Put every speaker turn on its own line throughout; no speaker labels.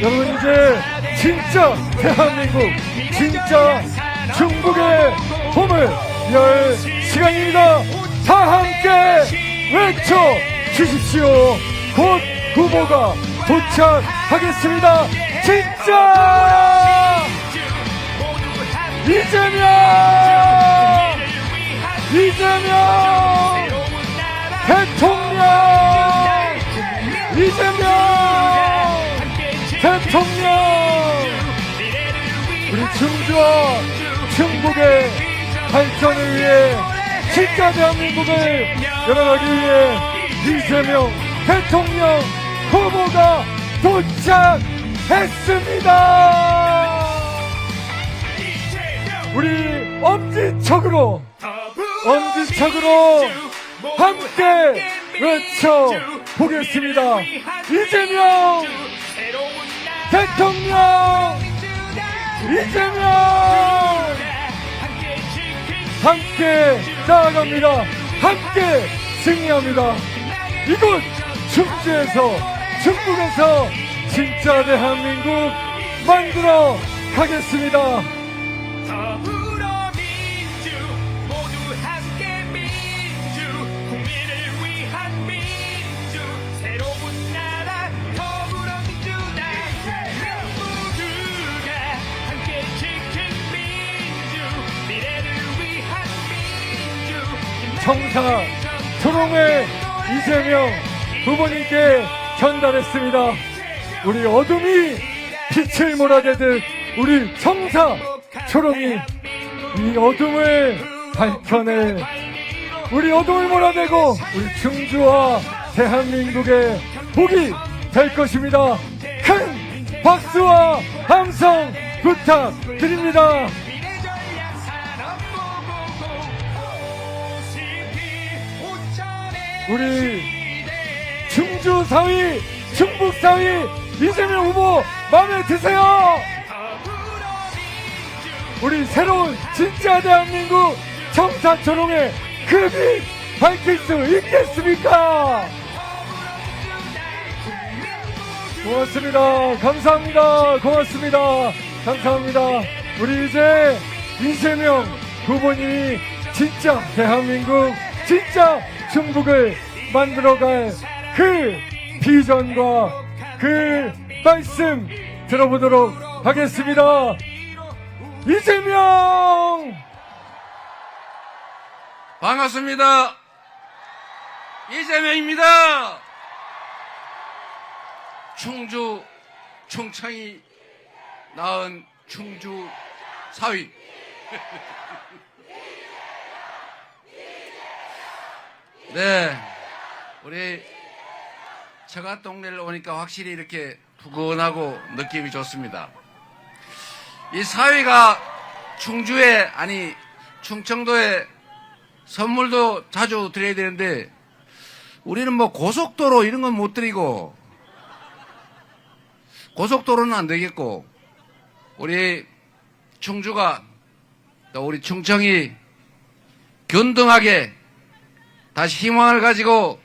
여러분 이제 진짜 대한민국, 진짜 충북의 봄을 열 시간입니다. 다 함께 외쳐 주십시오. 곧 후보가 도착하겠습니다. 진짜 이재명 대통령, 이재명 대통령, 우리 충주와 충북의 발전을 위해 진짜 대한민국을 열어가기 위해 이재명 대통령 후보가 도착했습니다. 우리 엄지척으로 함께 외쳐보겠습니다. 이재명 대통령, 이재명 함께 나아갑니다. 함께 승리합니다. 이곳 충주에서, 충북에서 진짜 대한민국 만들어 가겠습니다.
더불어민주 모두 함께 민주 국민을 위한 민주 새로운 나라 더불어민주당 모두가 함께 지킨 민주 미래를 위한 민주
청사 초롱의 이재명 후보님께 전달했습니다. 우리 어둠이 빛을 몰아내듯 우리 청사 초롱이 이 어둠을 밝혀낼, 우리 어둠을 몰아내고 우리 충주와 대한민국의 복이 될 것입니다. 큰 박수와 함성 부탁드립니다. 우리 충주 사위, 충북 사위 이재명 후보 마음에 드세요? 우리 새로운 진짜 대한민국 청사초롱의 그 빛 밝힐 수 있겠습니까? 고맙습니다. 감사합니다. 고맙습니다. 감사합니다. 우리 이제 이재명 후보님이 진짜 대한민국, 진짜 충북을 만들어갈 그 비전과 그 말씀 들어보도록 하겠습니다. 이재명!
반갑습니다. 이재명입니다. 충주, 충청이 낳은 충주 사위. 네, 우리 처갓 동네를 오니까 확실히 이렇게 푸근하고 느낌이 좋습니다. 이 사위가 충주에, 아니 충청도에 선물도 자주 드려야 되는데 우리는 뭐 고속도로 이런 건 못 드리고, 고속도로는 안 되겠고, 우리 충주가 또 우리 충청이 균등하게 다시 희망을 가지고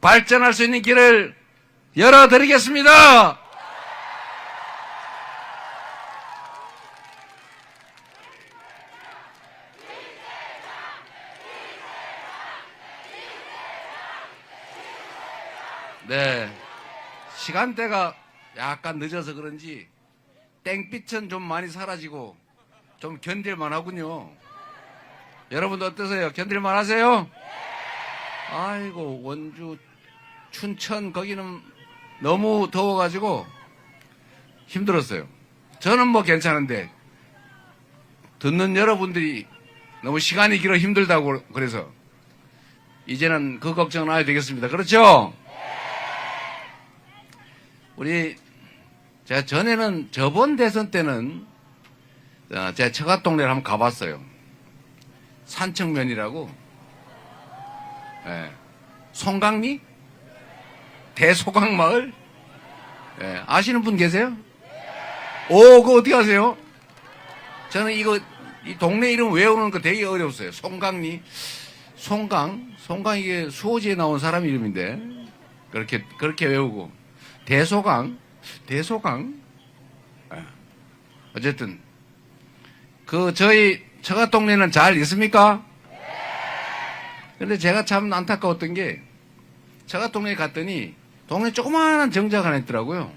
발전할 수 있는 길을 열어드리겠습니다. 네, 시간대가 약간 늦어서 그런지 땡빛은 좀 많이 사라지고 좀 견딜만 하군요. 여러분도 어떠세요? 견딜만 하세요? 아이고, 원주, 춘천 거기는 너무 더워가지고 힘들었어요. 저는 뭐 괜찮은데 듣는 여러분들이 너무 시간이 길어 힘들다고 그래서 이제는 그 걱정은 안 해도 되겠습니다. 그렇죠? 우리 제가 전에는, 저번 대선 때는 제가 처갓 동네를 한번 가봤어요. 산청면이라고. 네. 송강리? 대소강마을? 네. 아시는 분 계세요? 오, 그거 어떻게 아세요? 저는 이 동네 이름 외우는 거 되게 어려웠어요. 송강리. 송강 이게 수호지에 나온 사람 이름인데, 그렇게 외우고. 대소강? 어쨌든 저희 처가 동네는 잘 있습니까? 근데 제가 참 안타까웠던 게 처가 동네에 갔더니 동네 조그마한 정자가 하나 있더라고요.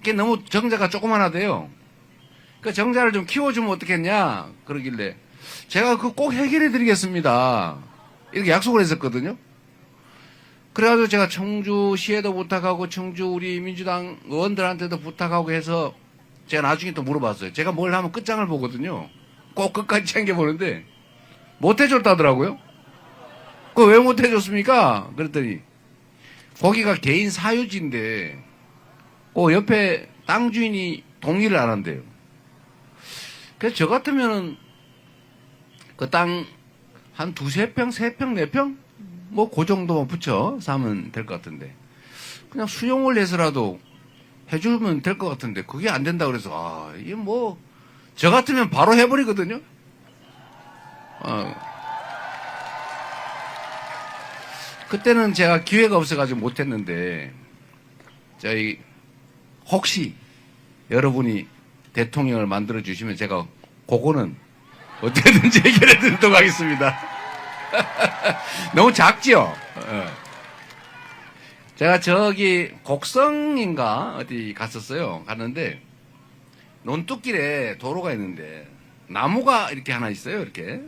이게 너무 정자가 조그마하대요. 그 정자를 좀 키워주면 어떻겠냐 그러길래 제가 그거 꼭 해결해 드리겠습니다 이렇게 약속을 했었거든요. 그래가지고 제가 청주시에도 부탁하고 청주 우리 민주당 의원들한테도 부탁하고 해서 제가 나중에 또 물어봤어요. 제가 뭘 하면 끝장을 보거든요. 꼭 끝까지 챙겨보는데 못 해줬다더라고요. 그거 왜 못 해줬습니까? 그랬더니 거기가 개인 사유지인데 그 옆에 땅 주인이 동의를 안 한대요. 그래서 저 같으면은 그 땅 한 두세 평, 세 평, 네 평? 뭐 그 정도만 붙여 사면 될 것 같은데 그냥 수용을 해서라도 해주면 될 것 같은데 그게 안 된다 그래서 이게 뭐 저 같으면 바로 해버리거든요. 그때는 제가 기회가 없어가지고 못했는데 저희 혹시 여러분이 대통령을 만들어 주시면 제가 그거는 어떻게든지 해결해 드리도록 하겠습니다. 너무 작지요? 제가 저기 곡성인가 어디 갔었어요. 갔는데 논뚝길에 도로가 있는데 나무가 이렇게 하나 있어요. 이렇게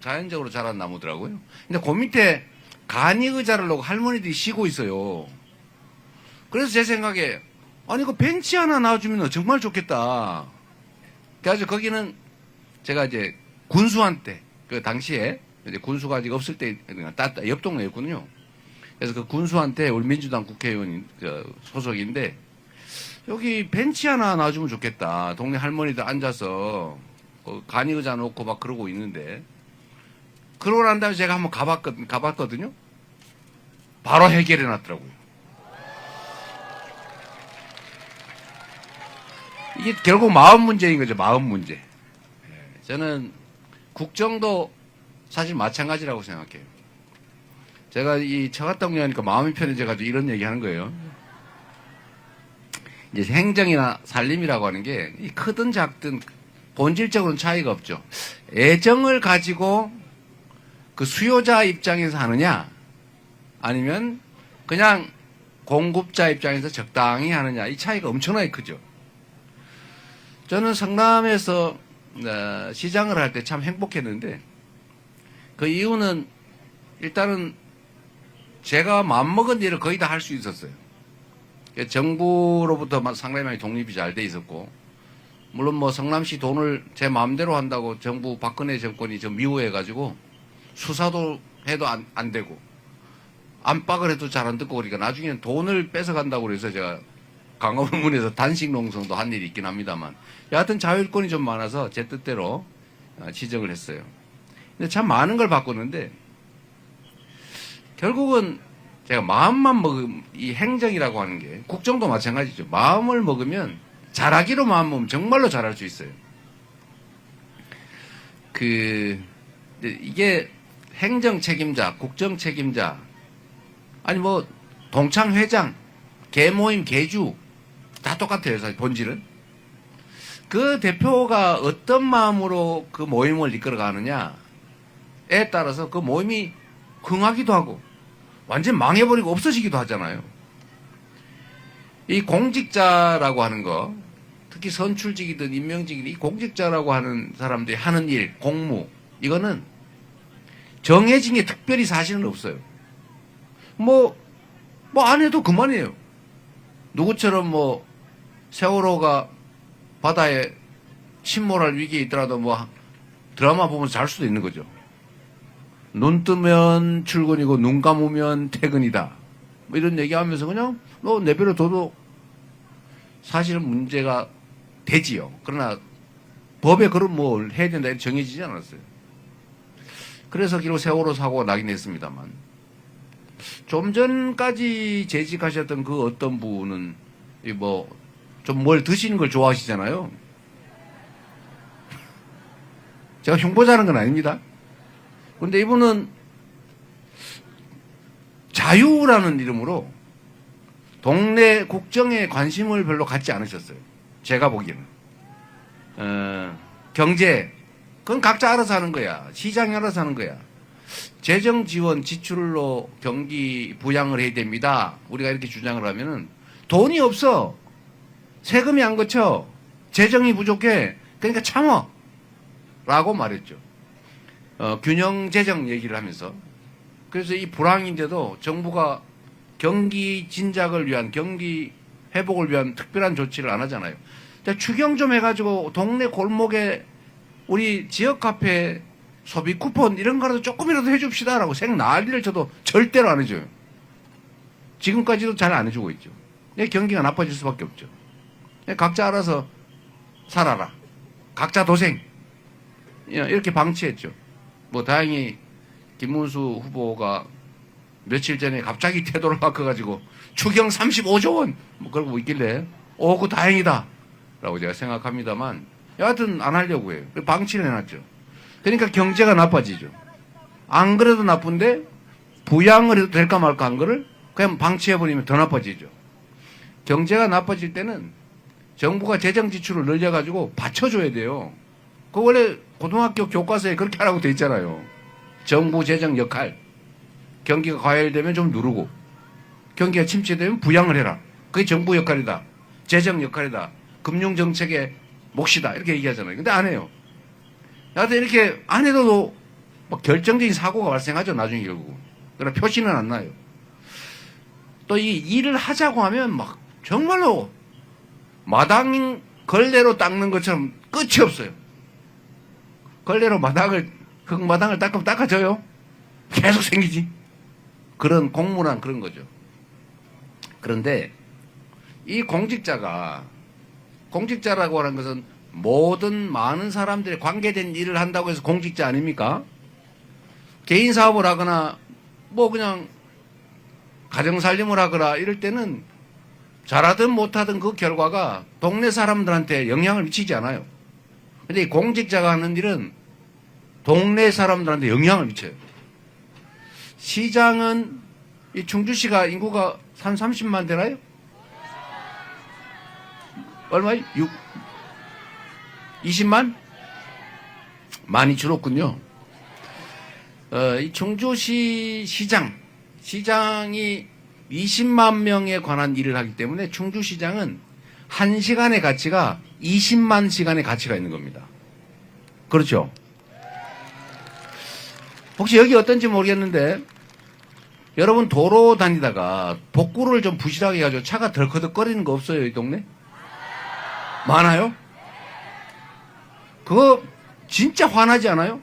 자연적으로 자란 나무더라고요. 근데 그 밑에 간이 의자를 놓고 할머니들이 쉬고 있어요. 그래서 제 생각에 아니 그 벤치 하나 놔주면 정말 좋겠다. 그래서 거기는 제가 이제 군수한테 그 당시에 이제 군수가 아직 없을 때 옆 동네였거든요. 그래서 그 군수한테 우리 민주당 국회의원 소속인데 여기 벤치 하나 놔주면 좋겠다. 동네 할머니들 앉아서 간이 의자 놓고 막 그러고 있는데 그러고 난 다음에 제가 한번 가봤거든요. 바로 해결해 놨더라고요. 이게 결국 마음 문제인 거죠. 마음 문제. 저는 국정도 사실 마찬가지라고 생각해요. 제가 이 처갔다 하니까 마음이 편해져가지고 이런 얘기 하는 거예요. 이제 행정이나 살림이라고 하는 게 크든 작든 본질적으로는 차이가 없죠. 애정을 가지고 그 수요자 입장에서 하느냐 아니면 그냥 공급자 입장에서 적당히 하느냐 이 차이가 엄청나게 크죠. 저는 성남에서 시장을 할 때 참 행복했는데 그 이유는 일단은 제가 마음먹은 일을 거의 다 할 수 있었어요. 정부로부터 상당히 많이 독립이 잘 돼 있었고 물론 뭐 성남시 돈을 제 마음대로 한다고 정부 박근혜 정권이 좀 미워해가지고 수사도 해도 안 되고 안팎을 해도 잘 안 듣고 그러니까 나중에는 돈을 뺏어간다고 그래서 제가 강화문에서 단식 농성도 한 일이 있긴 합니다만 여하튼 자율권이 좀 많아서 제 뜻대로 지정을 했어요. 근데 참 많은 걸 바꾸는데 결국은 제가 마음만 먹으면 이 행정이라고 하는 게 국정도 마찬가지죠. 마음을 먹으면 잘하기로 마음 먹으면 정말로 잘할 수 있어요. 이게 행정 책임자, 국정 책임자, 아니 뭐 동창 회장, 개모임 개주 다 똑같아요. 사실 본질은. 그 대표가 어떤 마음으로 그 모임을 이끌어가느냐에 따라서 그 모임이 흥하기도 하고 완전 망해버리고 없어지기도 하잖아요. 이 공직자라고 하는 거, 특히 선출직이든 임명직이든 이 공직자라고 하는 사람들이 하는 일, 공무, 이거는 정해진 게 특별히 사실은 없어요. 뭐 안 해도 그만이에요. 누구처럼 뭐 세월호가 바다에 침몰할 위기에 있더라도 뭐 드라마 보면서 잘 수도 있는 거죠. 눈 뜨면 출근이고 눈 감으면 퇴근이다. 뭐 이런 얘기하면서 그냥 내버려 둬도 사실은 문제가 되지요. 그러나 법에 그런 뭘 해야 된다 이렇게 정해지지 않았어요. 그래서 결국 세월호 사고가 나긴 했습니다만 좀 전까지 재직하셨던 그 어떤 분은 뭐 좀 뭘 드시는 걸 좋아하시잖아요. 제가 흉보자는 건 아닙니다. 근데 이분은 자유라는 이름으로 동네 국정에 관심을 별로 갖지 않으셨어요. 제가 보기에는. 경제, 그건 각자 알아서 하는 거야. 시장이 알아서 하는 거야. 재정 지원 지출로 경기 부양을 해야 됩니다. 우리가 이렇게 주장을 하면은 돈이 없어. 세금이 안 거쳐. 재정이 부족해. 그러니까 참어. 라고 말했죠. 균형 재정 얘기를 하면서. 그래서 이 불황인데도 정부가 경기 진작을 위한, 경기 회복을 위한 특별한 조치를 안 하잖아요. 추경 좀 해가지고 동네 골목에 우리 지역 카페 소비 쿠폰 이런 거라도 조금이라도 해줍시다라고 생 난리를 쳐도 절대로 안 해줘요. 지금까지도 잘 안 해주고 있죠. 경기가 나빠질 수밖에 없죠. 각자 알아서 살아라. 각자 도생. 이렇게 방치했죠. 뭐 다행히 김문수 후보가 며칠 전에 갑자기 태도를 바꿔가지고 추경 35조 원 뭐 그러고 있길래 그 다행이다 라고 제가 생각합니다만 여하튼 안 하려고 해요. 방치를 해놨죠. 그러니까 경제가 나빠지죠. 안 그래도 나쁜데 부양을 해도 될까 말까 한 거를 그냥 방치해버리면 더 나빠지죠. 경제가 나빠질 때는 정부가 재정 지출을 늘려가지고 받쳐줘야 돼요. 그 원래 고등학교 교과서에 그렇게 하라고 돼 있잖아요. 정부 재정 역할. 경기가 과열되면 좀 누르고 경기가 침체되면 부양을 해라. 그게 정부 역할이다. 재정 역할이다. 금융정책의 몫이다. 이렇게 얘기하잖아요. 근데 안 해요. 여하튼 이렇게 안 해도 막 결정적인 사고가 발생하죠. 나중에 결국. 그러나 표시는 안 나요. 또 이 일을 하자고 하면 막 정말로 마당 걸레로 닦는 것처럼 끝이 없어요. 걸레로 흙마당을 닦으면 닦아져요? 계속 생기지. 그런 공무란 그런 거죠. 그런데 이 공직자라고 하는 것은 모든 많은 사람들이 관계된 일을 한다고 해서 공직자 아닙니까? 개인 사업을 하거나 뭐 그냥 가정살림을 하거나 이럴 때는 잘하든 못하든 그 결과가 동네 사람들한테 영향을 미치지 않아요. 근데 이 공직자가 하는 일은 동네 사람들한테 영향을 미쳐요. 시장은 이 충주시가 인구가 한 30만 되나요? 얼마요? 20만? 많이 줄었군요. 이 충주시 시장이 20만 명에 관한 일을 하기 때문에 충주시장은 1시간의 가치가 20만 시간의 가치가 있는 겁니다. 그렇죠? 혹시 여기 어떤지 모르겠는데 여러분 도로 다니다가 복구를 좀 부실하게 해가지고 차가 덜커덕거리는 거 없어요? 이 동네? 많아요? 그거 진짜 화나지 않아요?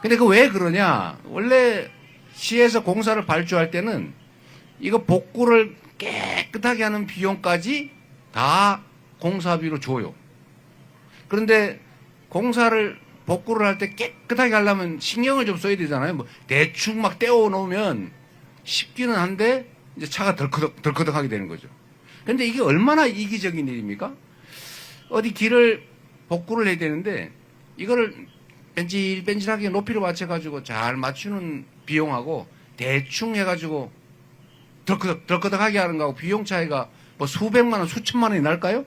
근데 그 왜 그러냐? 원래 시에서 공사를 발주할 때는 이거 복구를 깨끗하게 하는 비용까지 다 공사비로 줘요. 그런데 복구를 할 때 깨끗하게 하려면 신경을 좀 써야 되잖아요. 뭐 대충 막 떼어 놓으면 쉽기는 한데 이제 차가 덜커덕하게 되는 거죠. 그런데 이게 얼마나 이기적인 일입니까? 어디 길을 복구를 해야 되는데 이거를 뺀질뺀질하게 높이를 맞춰가지고 잘 맞추는 비용하고 대충 해가지고 덜커덕하게 하는 거하고 비용 차이가 뭐 수백만 원, 수천만 원이 날까요?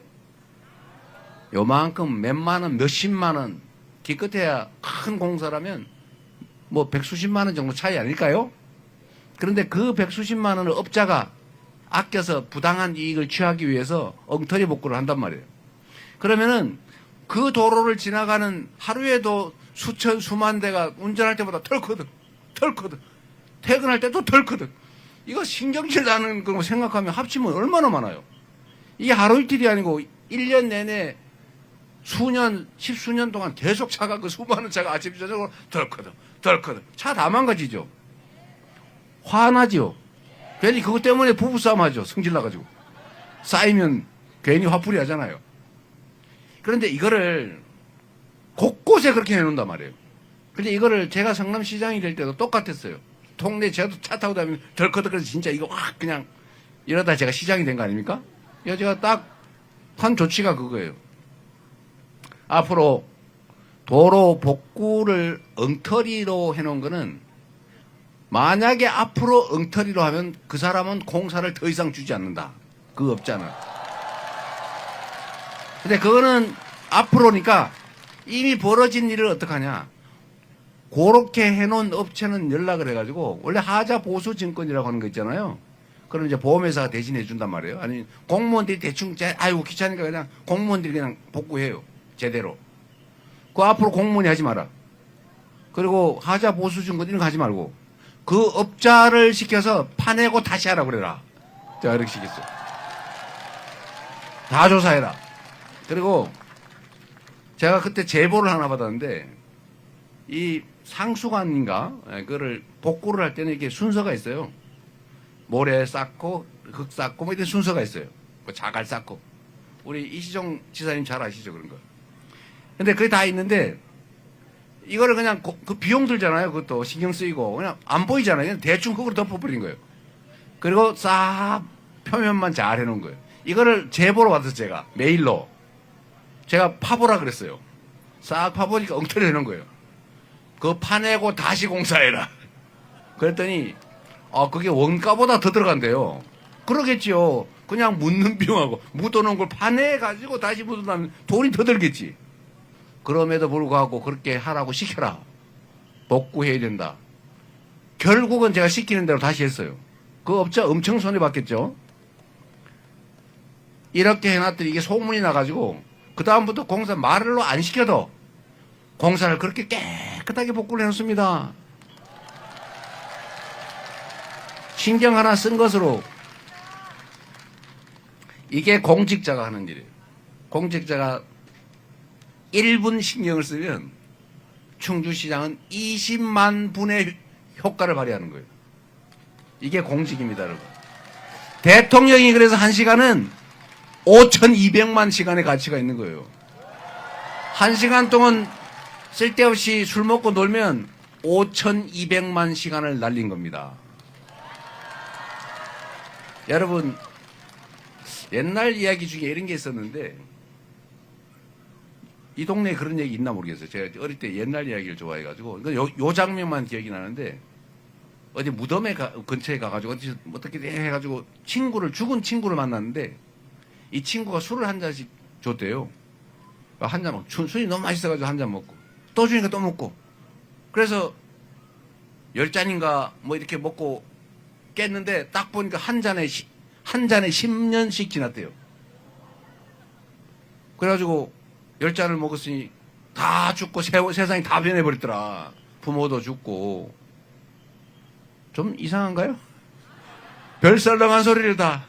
요만큼 몇만 원, 몇십만 원 기껏해야 큰 공사라면 뭐 백수십만 원 정도 차이 아닐까요? 그런데 그 백수십만 원을 업자가 아껴서 부당한 이익을 취하기 위해서 엉터리 복구를 한단 말이에요. 그러면은 그 도로를 지나가는 하루에도 수천 수만 대가 운전할 때마다 털커덕 퇴근할 때도 털커덕 이거 신경질 나는 거 생각하면 합치면 얼마나 많아요. 이게 하루 이틀이 아니고 1년 내내 십수년 동안 계속 차가 그 수많은 차가 아침 저녁으로 덜커덕 차 다 망가지죠. 화나죠. 괜히 그것 때문에 부부싸움 하죠. 성질 나가지고 쌓이면 괜히 화풀이 하잖아요. 그런데 이거를 곳곳에 그렇게 해놓는단 말이에요. 근데 이거를 제가 성남시장이 될 때도 똑같았어요. 동네 제가 차 타고 다니면 덜커덕해서 진짜 이거 확 그냥 이러다 제가 시장이 된 거 아닙니까? 제가 딱 한 조치가 그거예요. 앞으로 도로 복구를 엉터리로 해놓은 거는 만약에 앞으로 엉터리로 하면 그 사람은 공사를 더 이상 주지 않는다. 그 업자는. 근데 그거는 앞으로니까 이미 벌어진 일을 어떡하냐. 그렇게 해놓은 업체는 연락을 해가지고, 원래 하자 보수 증권이라고 하는 거 있잖아요. 그럼 이제 보험회사가 대신해 준단 말이에요. 아니, 공무원들이 대충, 아이고, 귀찮으니까 그냥 공무원들이 그냥 복구해요. 제대로. 그 앞으로 공무원이 하지 마라. 그리고 하자 보수 증권 이런 거 하지 말고, 그 업자를 시켜서 파내고 다시 하라 그래라. 제가 이렇게 시켰어요. 다 조사해라. 그리고 제가 그때 제보를 하나 받았는데, 이 상수관인가, 그거를 복구를 할 때는 이게 순서가 있어요. 모래 쌓고, 흙 쌓고, 뭐 이런 순서가 있어요. 뭐 자갈 쌓고. 우리 이시정 지사님 잘 아시죠, 그런 거. 근데 그게 다 있는데, 이거를 그냥 그 비용 들잖아요. 그것도 신경 쓰이고. 그냥 안 보이잖아요. 그냥 대충 그걸 덮어버린 거예요. 그리고 싹 표면만 잘 해놓은 거예요. 이거를 제보로 받았어요, 제가. 메일로. 제가 파보라 그랬어요. 싹 파보니까 엉터리 해놓은 거예요. 그거 파내고 다시 공사해라. 그랬더니, 그게 원가보다 더 들어간대요. 그러겠지요. 그냥 묻는 비용하고, 묻어놓은 걸 파내가지고 다시 묻어놓으면 돈이 더 들겠지. 그럼에도 불구하고 그렇게 하라고 시켜라. 복구해야 된다. 결국은 제가 시키는 대로 다시 했어요. 그 업자 엄청 손해봤겠죠. 이렇게 해놨더니 이게 소문이 나가지고 그다음부터 공사 말로 안 시켜도 공사를 그렇게 깨끗하게 복구를 해놓습니다. 신경 하나 쓴 것으로. 이게 공직자가 하는 일이에요. 공직자가 1분 신경을 쓰면 충주시장은 20만 분의 효과를 발휘하는 거예요. 이게 공직입니다, 여러분. 대통령이 그래서 1시간은 5,200만 시간의 가치가 있는 거예요. 1시간 동안 쓸데없이 술 먹고 놀면 5,200만 시간을 날린 겁니다. 여러분, 옛날 이야기 중에 이런 게 있었는데, 이 동네에 그런 얘기 있나 모르겠어요. 제가 어릴 때 옛날 이야기를 좋아해가지고, 요 장면만 기억이 나는데, 어디 무덤에 근처에 가가지고, 어떻게 해가지고, 죽은 친구를 만났는데, 이 친구가 술을 한 잔씩 줬대요. 한 잔 먹고, 술이 너무 맛있어가지고 한 잔 먹고, 또 주니까 또 먹고, 그래서 10잔인가 뭐 이렇게 먹고 깼는데, 딱 보니까 한 잔에 10년씩 지났대요. 그래가지고, 10잔을 먹었으니 다 죽고 세상이 다 변해버렸더라. 부모도 죽고. 좀 이상한가요? 별썰렁한 소리를 다.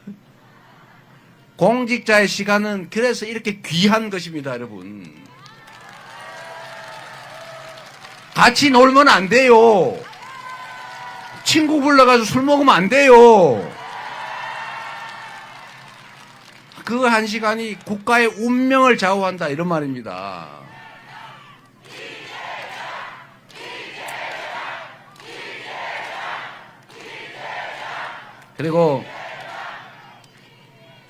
공직자의 시간은 그래서 이렇게 귀한 것입니다, 여러분. 같이 놀면 안 돼요. 친구 불러가지고 술 먹으면 안 돼요. 그 1시간이 국가의 운명을 좌우한다, 이런 말입니다. 그리고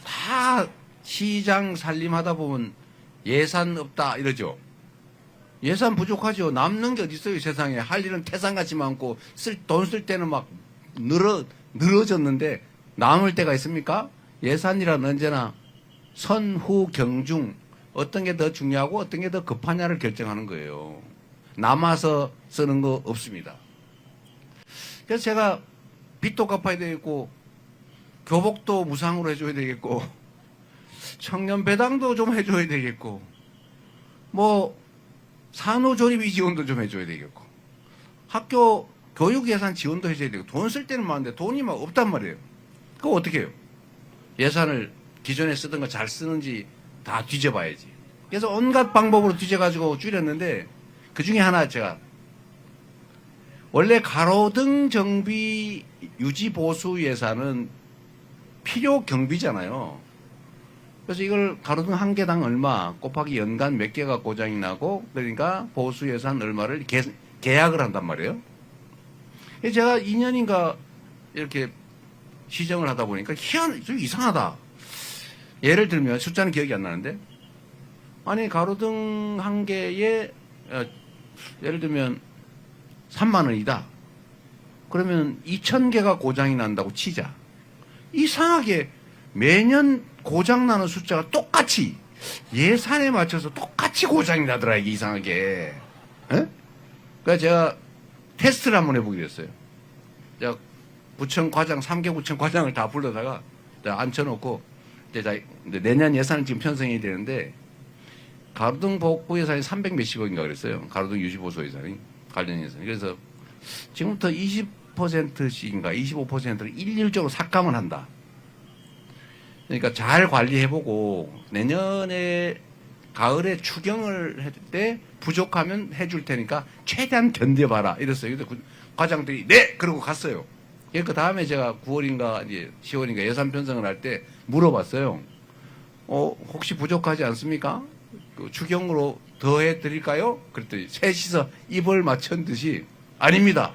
다 시장 살림하다 보면 예산 없다 이러죠. 예산 부족하죠. 남는 게 어디 있어요, 세상에. 할 일은 태산같이 많고 돈 쓸 때는 막 늘어졌는데 남을 때가 있습니까? 예산이란 언제나 선후 경중, 어떤 게 더 중요하고 어떤 게 더 급하냐를 결정하는 거예요. 남아서 쓰는 거 없습니다. 그래서 제가 빚도 갚아야 되겠고, 교복도 무상으로 해줘야 되겠고, 청년 배당도 좀 해줘야 되겠고, 뭐 산후조리비 지원도 좀 해줘야 되겠고, 학교 교육 예산 지원도 해줘야 되고, 돈 쓸 때는 많은데 돈이 막 없단 말이에요. 그거 어떻게 해요? 예산을 기존에 쓰던 거 잘 쓰는지 다 뒤져봐야지. 그래서 온갖 방법으로 뒤져가지고 줄였는데, 그 중에 하나 제가, 원래 가로등 정비 유지 보수 예산은 필요 경비잖아요. 그래서 이걸 가로등 한 개당 얼마 곱하기 연간 몇 개가 고장이 나고, 그러니까 보수 예산 얼마를 계약을 한단 말이에요. 제가 2년인가 이렇게 시정을 하다 보니까 좀 이상하다. 예를 들면, 숫자는 기억이 안 나는데, 아니 가로등 한 개에 예를 들면 3만 원이다. 그러면 2,000개가 고장이 난다고 치자. 이상하게 매년 고장 나는 숫자가 똑같이 예산에 맞춰서 똑같이 고장이 나더라, 이게 이상하게. 예? 그러니까 제가 테스트를 한번 해보기로 했어요. 제가 구청 과장, 3개 구청 과장을 다 불러다가 앉혀놓고, 이제 내년 예산을 지금 편성해야 되는데, 가로등 복구 예산이 300 몇십억인가 그랬어요. 가로등 유지보수 예산이, 관련 예산이. 그래서 지금부터 20%씩인가 25%를 일률적으로 삭감을 한다. 그러니까 잘 관리해보고 내년에 가을에 추경을 할 때 부족하면 해줄 테니까 최대한 견뎌봐라 이랬어요. 근데 과장들이 네! 그러고 갔어요. 그 다음에 제가 9월인가 이제 10월인가 예산 편성을 할 때 물어봤어요. 혹시 부족하지 않습니까? 그 추경으로 더 해드릴까요? 그랬더니 셋이서 입을 맞춘 듯이 아닙니다.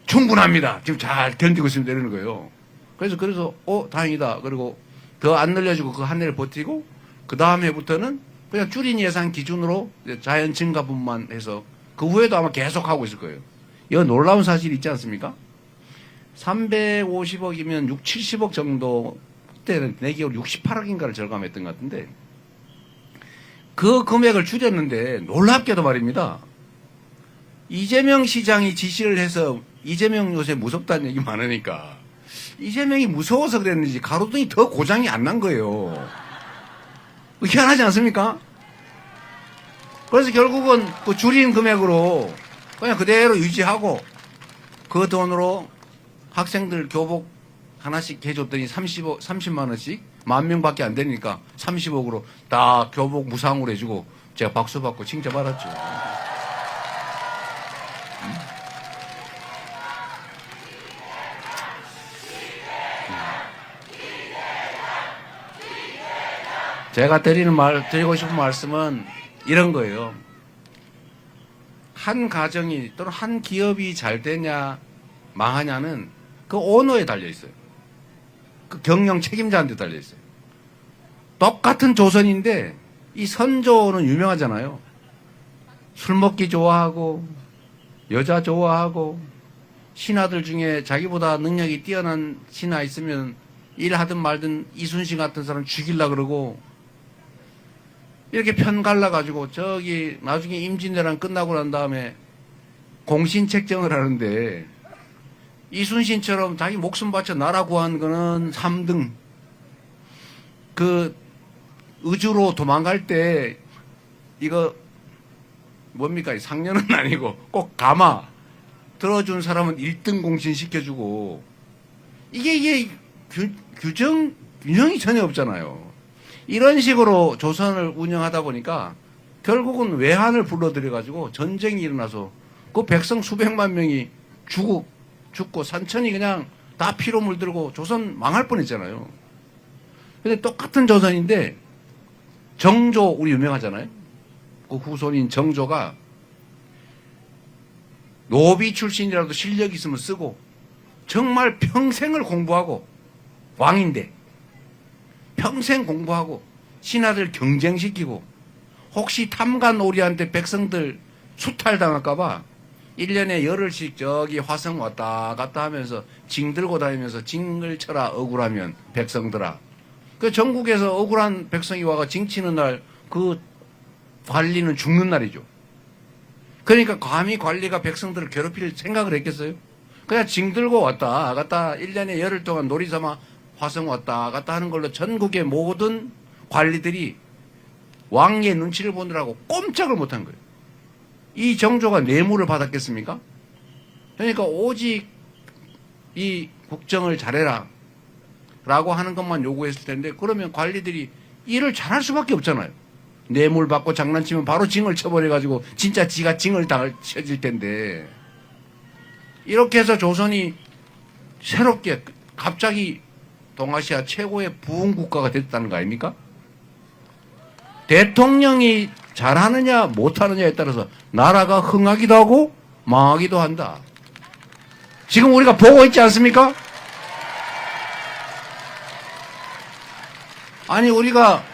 충분합니다. 지금 잘 견디고 있으면 되는 거예요. 그래서 다행이다. 그리고 더 안 늘려주고 그 한 해를 버티고 그 다음 해부터는 그냥 줄인 예산 기준으로 자연 증가분만 해서 그 후에도 아마 계속 하고 있을 거예요. 이거 놀라운 사실이 있지 않습니까? 350억이면 6, 70억 정도 그때는 내기로 68억인가를 절감했던 것 같은데 그 금액을 줄였는데 놀랍게도 말입니다. 이재명 시장이 지시를 해서 이재명 요새 무섭다는 얘기 많으니까 이재명이 무서워서 그랬는지 가로등이 더 고장이 안 난 거예요. 희한하지 않습니까? 그래서 결국은 그 줄인 금액으로 그냥 그대로 유지하고 그 돈으로 학생들 교복 하나씩 해줬더니 30만 원씩 10,000명밖에 안 되니까 30억으로 다 교복 무상으로 해주고 제가 박수 받고 칭찬받았죠. 제가 드리고 싶은 말씀은 이런 거예요. 한 가정이 또는 한 기업이 잘 되냐 망하냐는 그 오너에 달려 있어요. 그 경영 책임자한테 달려 있어요. 똑같은 조선인데 이 선조는 유명하잖아요. 술 먹기 좋아하고 여자 좋아하고 신하들 중에 자기보다 능력이 뛰어난 신하 있으면 일하든 말든 이순신 같은 사람 죽이려고 그러고 이렇게 편 갈라가지고 저기 나중에 임진왜란 끝나고 난 다음에 공신책정을 하는데 이순신처럼 자기 목숨 바쳐 나라 구한 거는 3등. 그 의주로 도망갈 때 이거 뭡니까? 상년은 아니고 꼭 가마 들어준 사람은 1등 공신 시켜주고 이게 균형이 전혀 없잖아요. 이런 식으로 조선을 운영하다 보니까 결국은 외환을 불러들여가지고 전쟁이 일어나서 그 백성 수백만 명이 죽고 산천이 그냥 다 피로 물들고 조선 망할 뻔했잖아요. 근데 똑같은 조선인데 정조 우리 유명하잖아요. 그 후손인 정조가 노비 출신이라도 실력 있으면 쓰고 정말 평생을 공부하고 왕인데 평생 공부하고 신하들 경쟁시키고 혹시 탐관오리한테 백성들 수탈당할까봐 1년에 열흘씩 저기 화성 왔다 갔다 하면서 징 들고 다니면서 징을 쳐라 억울하면 백성들아. 그 전국에서 억울한 백성이 와가 징 치는 날 그 관리는 죽는 날이죠. 그러니까 감히 관리가 백성들을 괴롭힐 생각을 했겠어요? 그냥 징 들고 왔다 갔다 1년에 열흘 동안 놀이 삼아 화성 왔다 갔다 하는 걸로 전국의 모든 관리들이 왕의 눈치를 보느라고 꼼짝을 못한 거예요. 이 정조가 뇌물을 받았겠습니까? 그러니까 오직 이 국정을 잘해라 라고 하는 것만 요구했을 텐데 그러면 관리들이 일을 잘할 수밖에 없잖아요. 뇌물 받고 장난치면 바로 징을 쳐버려가지고 진짜 지가 징을 쳐질 텐데 이렇게 해서 조선이 새롭게 갑자기 동아시아 최고의 부흥 국가가 됐다는 거 아닙니까? 대통령이 잘하느냐 못하느냐에 따라서 나라가 흥하기도 하고 망하기도 한다. 지금 우리가 보고 있지 않습니까? 아니 우리가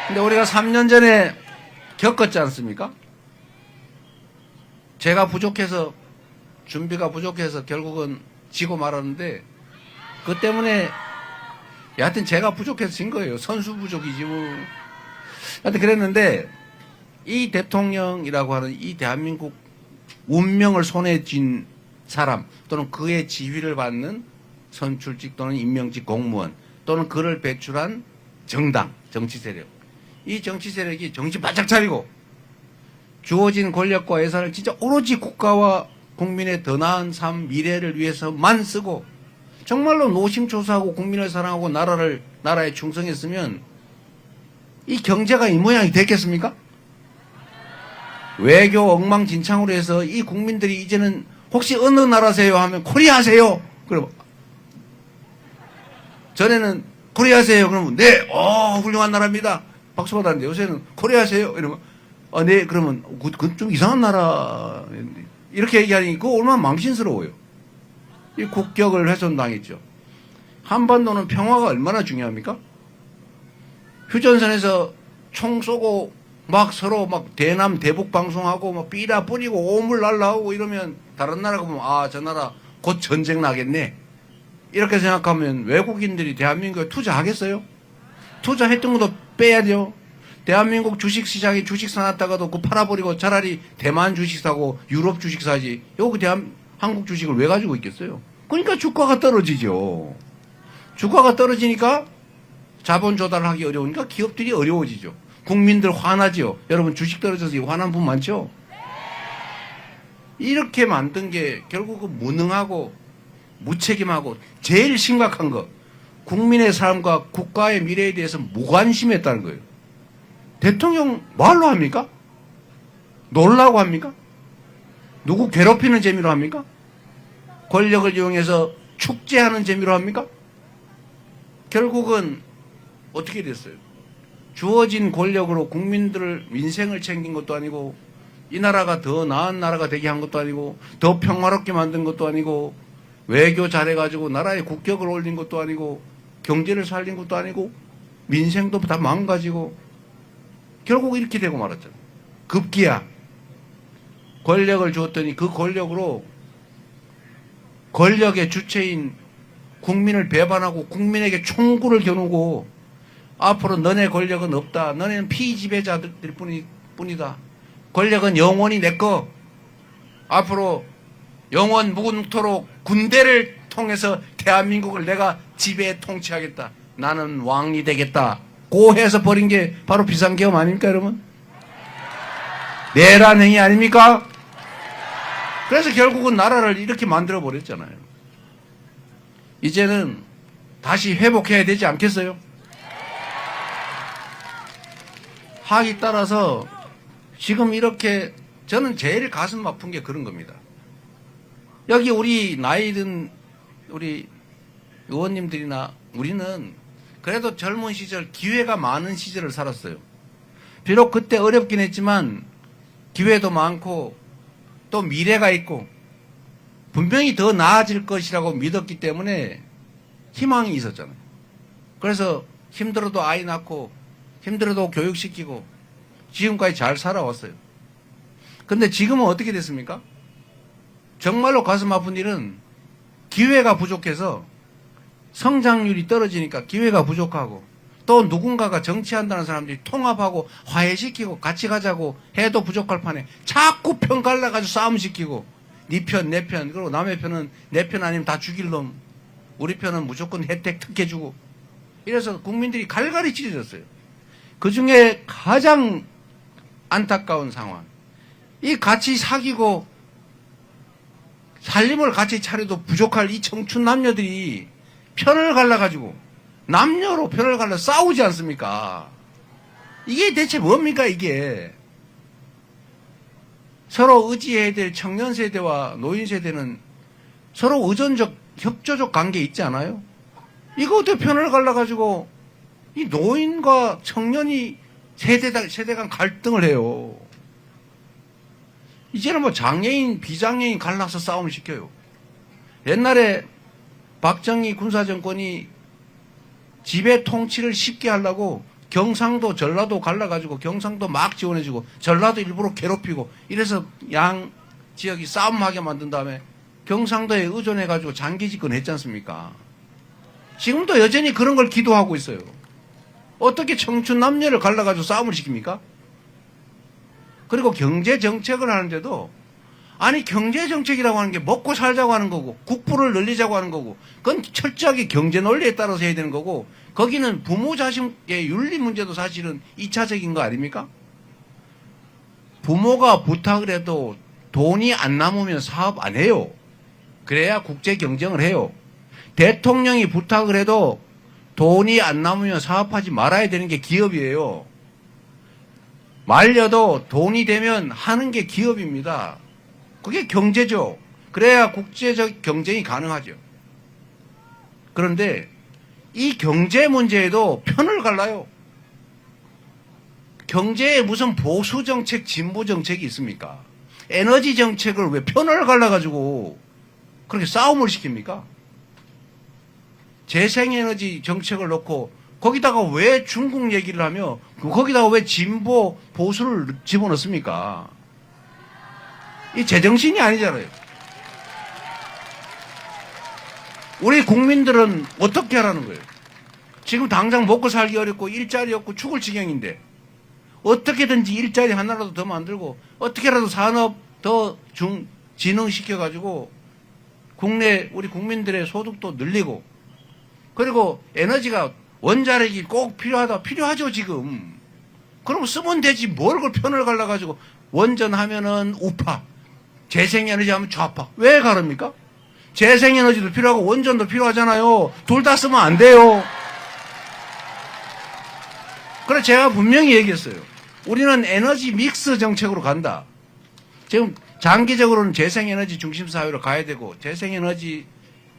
근데 우리가 3년 전에 겪었지 않습니까? 제가 부족해서 준비가 부족해서 결국은 지고 말았는데 그 때문에 여하튼 제가 부족해서 진 거예요. 선수 부족이지 뭐. 하여튼 그랬는데 이 대통령이라고 하는 이 대한민국 운명을 손에 쥔 사람 또는 그의 지휘를 받는 선출직 또는 임명직 공무원 또는 그를 배출한 정당, 정치 세력. 이 정치 세력이 정신 바짝 차리고 주어진 권력과 예산을 진짜 오로지 국가와 국민의 더 나은 삶, 미래를 위해서만 쓰고 정말로 노심초사하고 국민을 사랑하고 나라에 충성했으면 이 경제가 이 모양이 됐겠습니까? 외교 엉망진창으로 해서 이 국민들이 이제는 혹시 어느 나라세요 하면 코리아세요. 그럼 전에는 코리아세요. 그러면 네, 훌륭한 나라입니다. 박수 받았는데 요새는 코리아세요. 이러면 네, 그러면 그건 좀 이상한 나라 이렇게 얘기하니 그거 얼마나 망신스러워요. 이 국격을 훼손당했죠. 한반도는 평화가 얼마나 중요합니까? 휴전선에서 총 쏘고 막 서로 막 대남 대북 방송하고 막 삐라 뿌리고 오물 날라오고 이러면 다른 나라가 보면 아, 저 나라 곧 전쟁 나겠네. 이렇게 생각하면 외국인들이 대한민국에 투자하겠어요? 투자했던 것도 빼야죠. 대한민국 주식시장에 주식 사놨다가도 그 팔아버리고 차라리 대만 주식 사고 유럽 주식 사지. 여기 한국 주식을 왜 가지고 있겠어요? 그러니까 주가가 떨어지죠. 주가가 떨어지니까 자본 조달하기 어려우니까 기업들이 어려워지죠. 국민들 화나죠. 여러분 주식 떨어져서 화난 분 많죠? 이렇게 만든 게 결국은 무능하고 무책임하고 제일 심각한 거 국민의 삶과 국가의 미래에 대해서 무관심했다는 거예요. 대통령 뭐하러 합니까? 놀라고 합니까? 누구 괴롭히는 재미로 합니까? 권력을 이용해서 축제하는 재미로 합니까? 결국은 어떻게 됐어요? 주어진 권력으로 국민들을 민생을 챙긴 것도 아니고 이 나라가 더 나은 나라가 되게 한 것도 아니고 더 평화롭게 만든 것도 아니고 외교 잘해가지고 나라의 국격을 올린 것도 아니고 경제를 살린 것도 아니고 민생도 다 망가지고 결국 이렇게 되고 말았잖아요. 급기야 권력을 주었더니 그 권력으로 권력의 주체인 국민을 배반하고 국민에게 총구를 겨누고 앞으로 너네 권력은 없다. 너네는 피지배자들 뿐이다. 권력은 영원히 내 거. 앞으로 영원 묵은토록 군대를 통해서 대한민국을 내가 지배 통치하겠다. 나는 왕이 되겠다. 고 해서 버린 게 바로 비상계엄 아닙니까 여러분? 내란 행위 아닙니까? 그래서 결국은 나라를 이렇게 만들어 버렸잖아요. 이제는 다시 회복해야 되지 않겠어요? 하기 따라서 지금 이렇게 저는 제일 가슴 아픈 게 그런 겁니다. 여기 우리 나이 든 우리 의원님들이나 우리는 그래도 젊은 시절 기회가 많은 시절을 살았어요. 비록 그때 어렵긴 했지만 기회도 많고 또 미래가 있고 분명히 더 나아질 것이라고 믿었기 때문에 희망이 있었잖아요. 그래서 힘들어도 아이 낳고 힘들어도 교육시키고 지금까지 잘 살아왔어요. 근데 지금은 어떻게 됐습니까? 정말로 가슴 아픈 일은 기회가 부족해서 성장률이 떨어지니까 기회가 부족하고 또 누군가가 정치한다는 사람들이 통합하고 화해시키고 같이 가자고 해도 부족할 판에 자꾸 편 갈라가지고 싸움시키고 네 편, 내 편, 그리고 남의 편은 내 편 아니면 다 죽일 놈, 우리 편은 무조건 혜택 특혜 주고 이래서 국민들이 갈갈이 찢어졌어요. 그 중에 가장 안타까운 상황, 이 같이 사귀고 살림을 같이 차려도 부족할 이 청춘 남녀들이 편을 갈라가지고 남녀로 편을 갈라 싸우지 않습니까? 이게 대체 뭡니까 이게? 서로 의지해야 될 청년 세대와 노인 세대는 서로 의존적 협조적 관계에 있지 않아요? 이거 어떻게 편을 갈라가지고 이 노인과 청년이 세대 간 갈등을 해요. 이제는 뭐 장애인, 비장애인 갈라서 싸움을 시켜요. 옛날에 박정희 군사정권이 지배 통치를 쉽게 하려고 경상도, 전라도 갈라가지고 경상도 막 지원해주고 전라도 일부러 괴롭히고 이래서 양 지역이 싸움하게 만든 다음에 경상도에 의존해가지고 장기 집권했지 않습니까? 지금도 여전히 그런 걸 기도하고 있어요. 어떻게 청춘 남녀를 갈라가지고 싸움을 시킵니까? 그리고 경제 정책을 하는데도 아니 경제 정책이라고 하는 게 먹고 살자고 하는 거고 국부를 늘리자고 하는 거고 그건 철저하게 경제 논리에 따라서 해야 되는 거고 거기는 부모 자식의 윤리 문제도 사실은 2차적인 거 아닙니까? 부모가 부탁을 해도 돈이 안 남으면 사업 안 해요. 그래야 국제 경쟁을 해요. 대통령이 부탁을 해도 돈이 안 남으면 사업하지 말아야 되는 게 기업이에요. 말려도 돈이 되면 하는 게 기업입니다. 그게 경제죠. 그래야 국제적 경쟁이 가능하죠. 그런데 이 경제 문제에도 편을 갈라요. 경제에 무슨 보수 정책, 진보 정책이 있습니까? 에너지 정책을 왜 편을 갈라가지고 그렇게 싸움을 시킵니까? 재생에너지 정책을 놓고 거기다가 왜 중국 얘기를 하며 거기다가 왜 진보 보수를 집어넣습니까? 이 제정신이 아니잖아요. 우리 국민들은 어떻게 하라는 거예요? 지금 당장 먹고 살기 어렵고 일자리 없고 죽을 지경인데 어떻게든지 일자리 하나라도 더 만들고 어떻게라도 산업 더 진흥시켜가지고 국내 우리 국민들의 소득도 늘리고 그리고 에너지가 원자력이 꼭 필요하죠 지금. 그럼 쓰면 되지 뭘 그걸 편을 갈라가지고 원전하면은 우파 재생에너지 하면 좌파 왜 가릅니까? 재생에너지도 필요하고 원전도 필요하잖아요. 둘 다 쓰면 안 돼요. 그래서 제가 분명히 얘기했어요. 우리는 에너지 믹스 정책으로 간다. 지금 장기적으로는 재생에너지 중심 사회로 가야 되고 재생에너지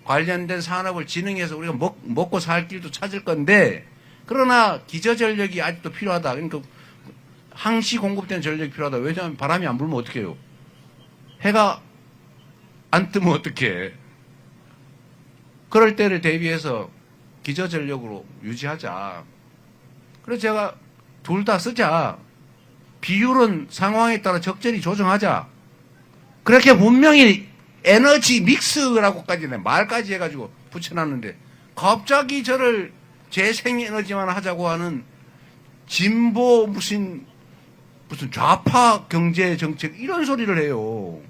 관련된 산업을 진흥해서 우리가 먹고 살 길도 찾을 건데 그러나 기저전력이 아직도 필요하다. 그러니까 항시 공급되는 전력이 필요하다. 왜냐하면 바람이 안 불면 어떡해요? 해가 안 뜨면 어떡해? 그럴 때를 대비해서 기저전력으로 유지하자. 그래서 제가 둘 다 쓰자. 비율은 상황에 따라 적절히 조정하자. 그렇게 분명히 에너지 믹스라고까지 말까지 해가지고 붙여놨는데 갑자기 저를 재생에너지만 하자고 하는 진보 무슨 좌파 경제 정책 이런 소리를 해요.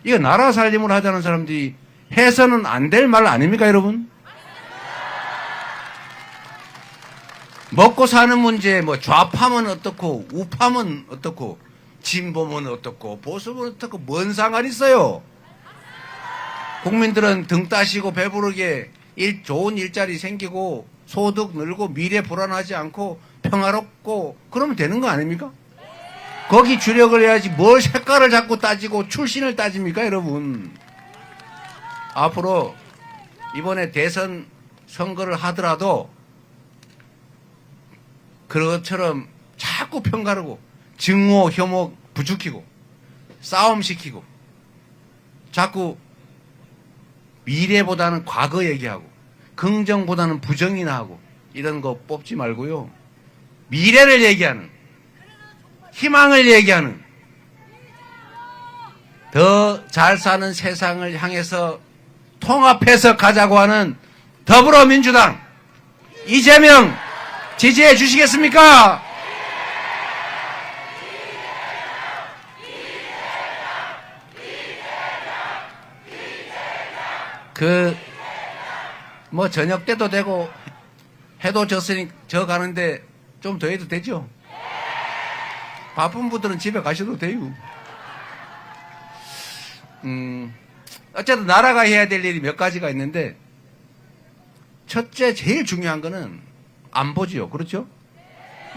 이거 나라 살림을 하자는 사람들이 해서는 안 될 말 아닙니까 여러분? 먹고 사는 문제 뭐 좌파면 어떻고 우파면 어떻고 진보면 어떻고 보수면 어떻고 뭔 상관 있어요? 국민들은 등 따시고 배부르게 좋은 일자리 생기고 소득 늘고 미래 불안하지 않고 평화롭고 그러면 되는 거 아닙니까? 거기 주력을 해야지 뭘 색깔을 자꾸 따지고 출신을 따집니까 여러분? 앞으로 이번에 대선 선거를 하더라도 그것처럼 자꾸 편가르고 증오, 혐오 부추기고 싸움시키고 자꾸 미래보다는 과거 얘기하고 긍정보다는 부정이나 하고 이런 거 뽑지 말고요. 미래를 얘기하는 희망을 얘기하는 더 잘 사는 세상을 향해서 통합해서 가자고 하는 더불어민주당 이재명 지지해 주시겠습니까? 뭐 저녁 때도 되고 해도 졌으니 저 가는데 좀 더 해도 되죠? 바쁜 분들은 집에 가셔도 돼요. 어쨌든 나라가 해야 될 일이 몇 가지가 있는데 첫째 제일 중요한 거는 안보지요. 그렇죠?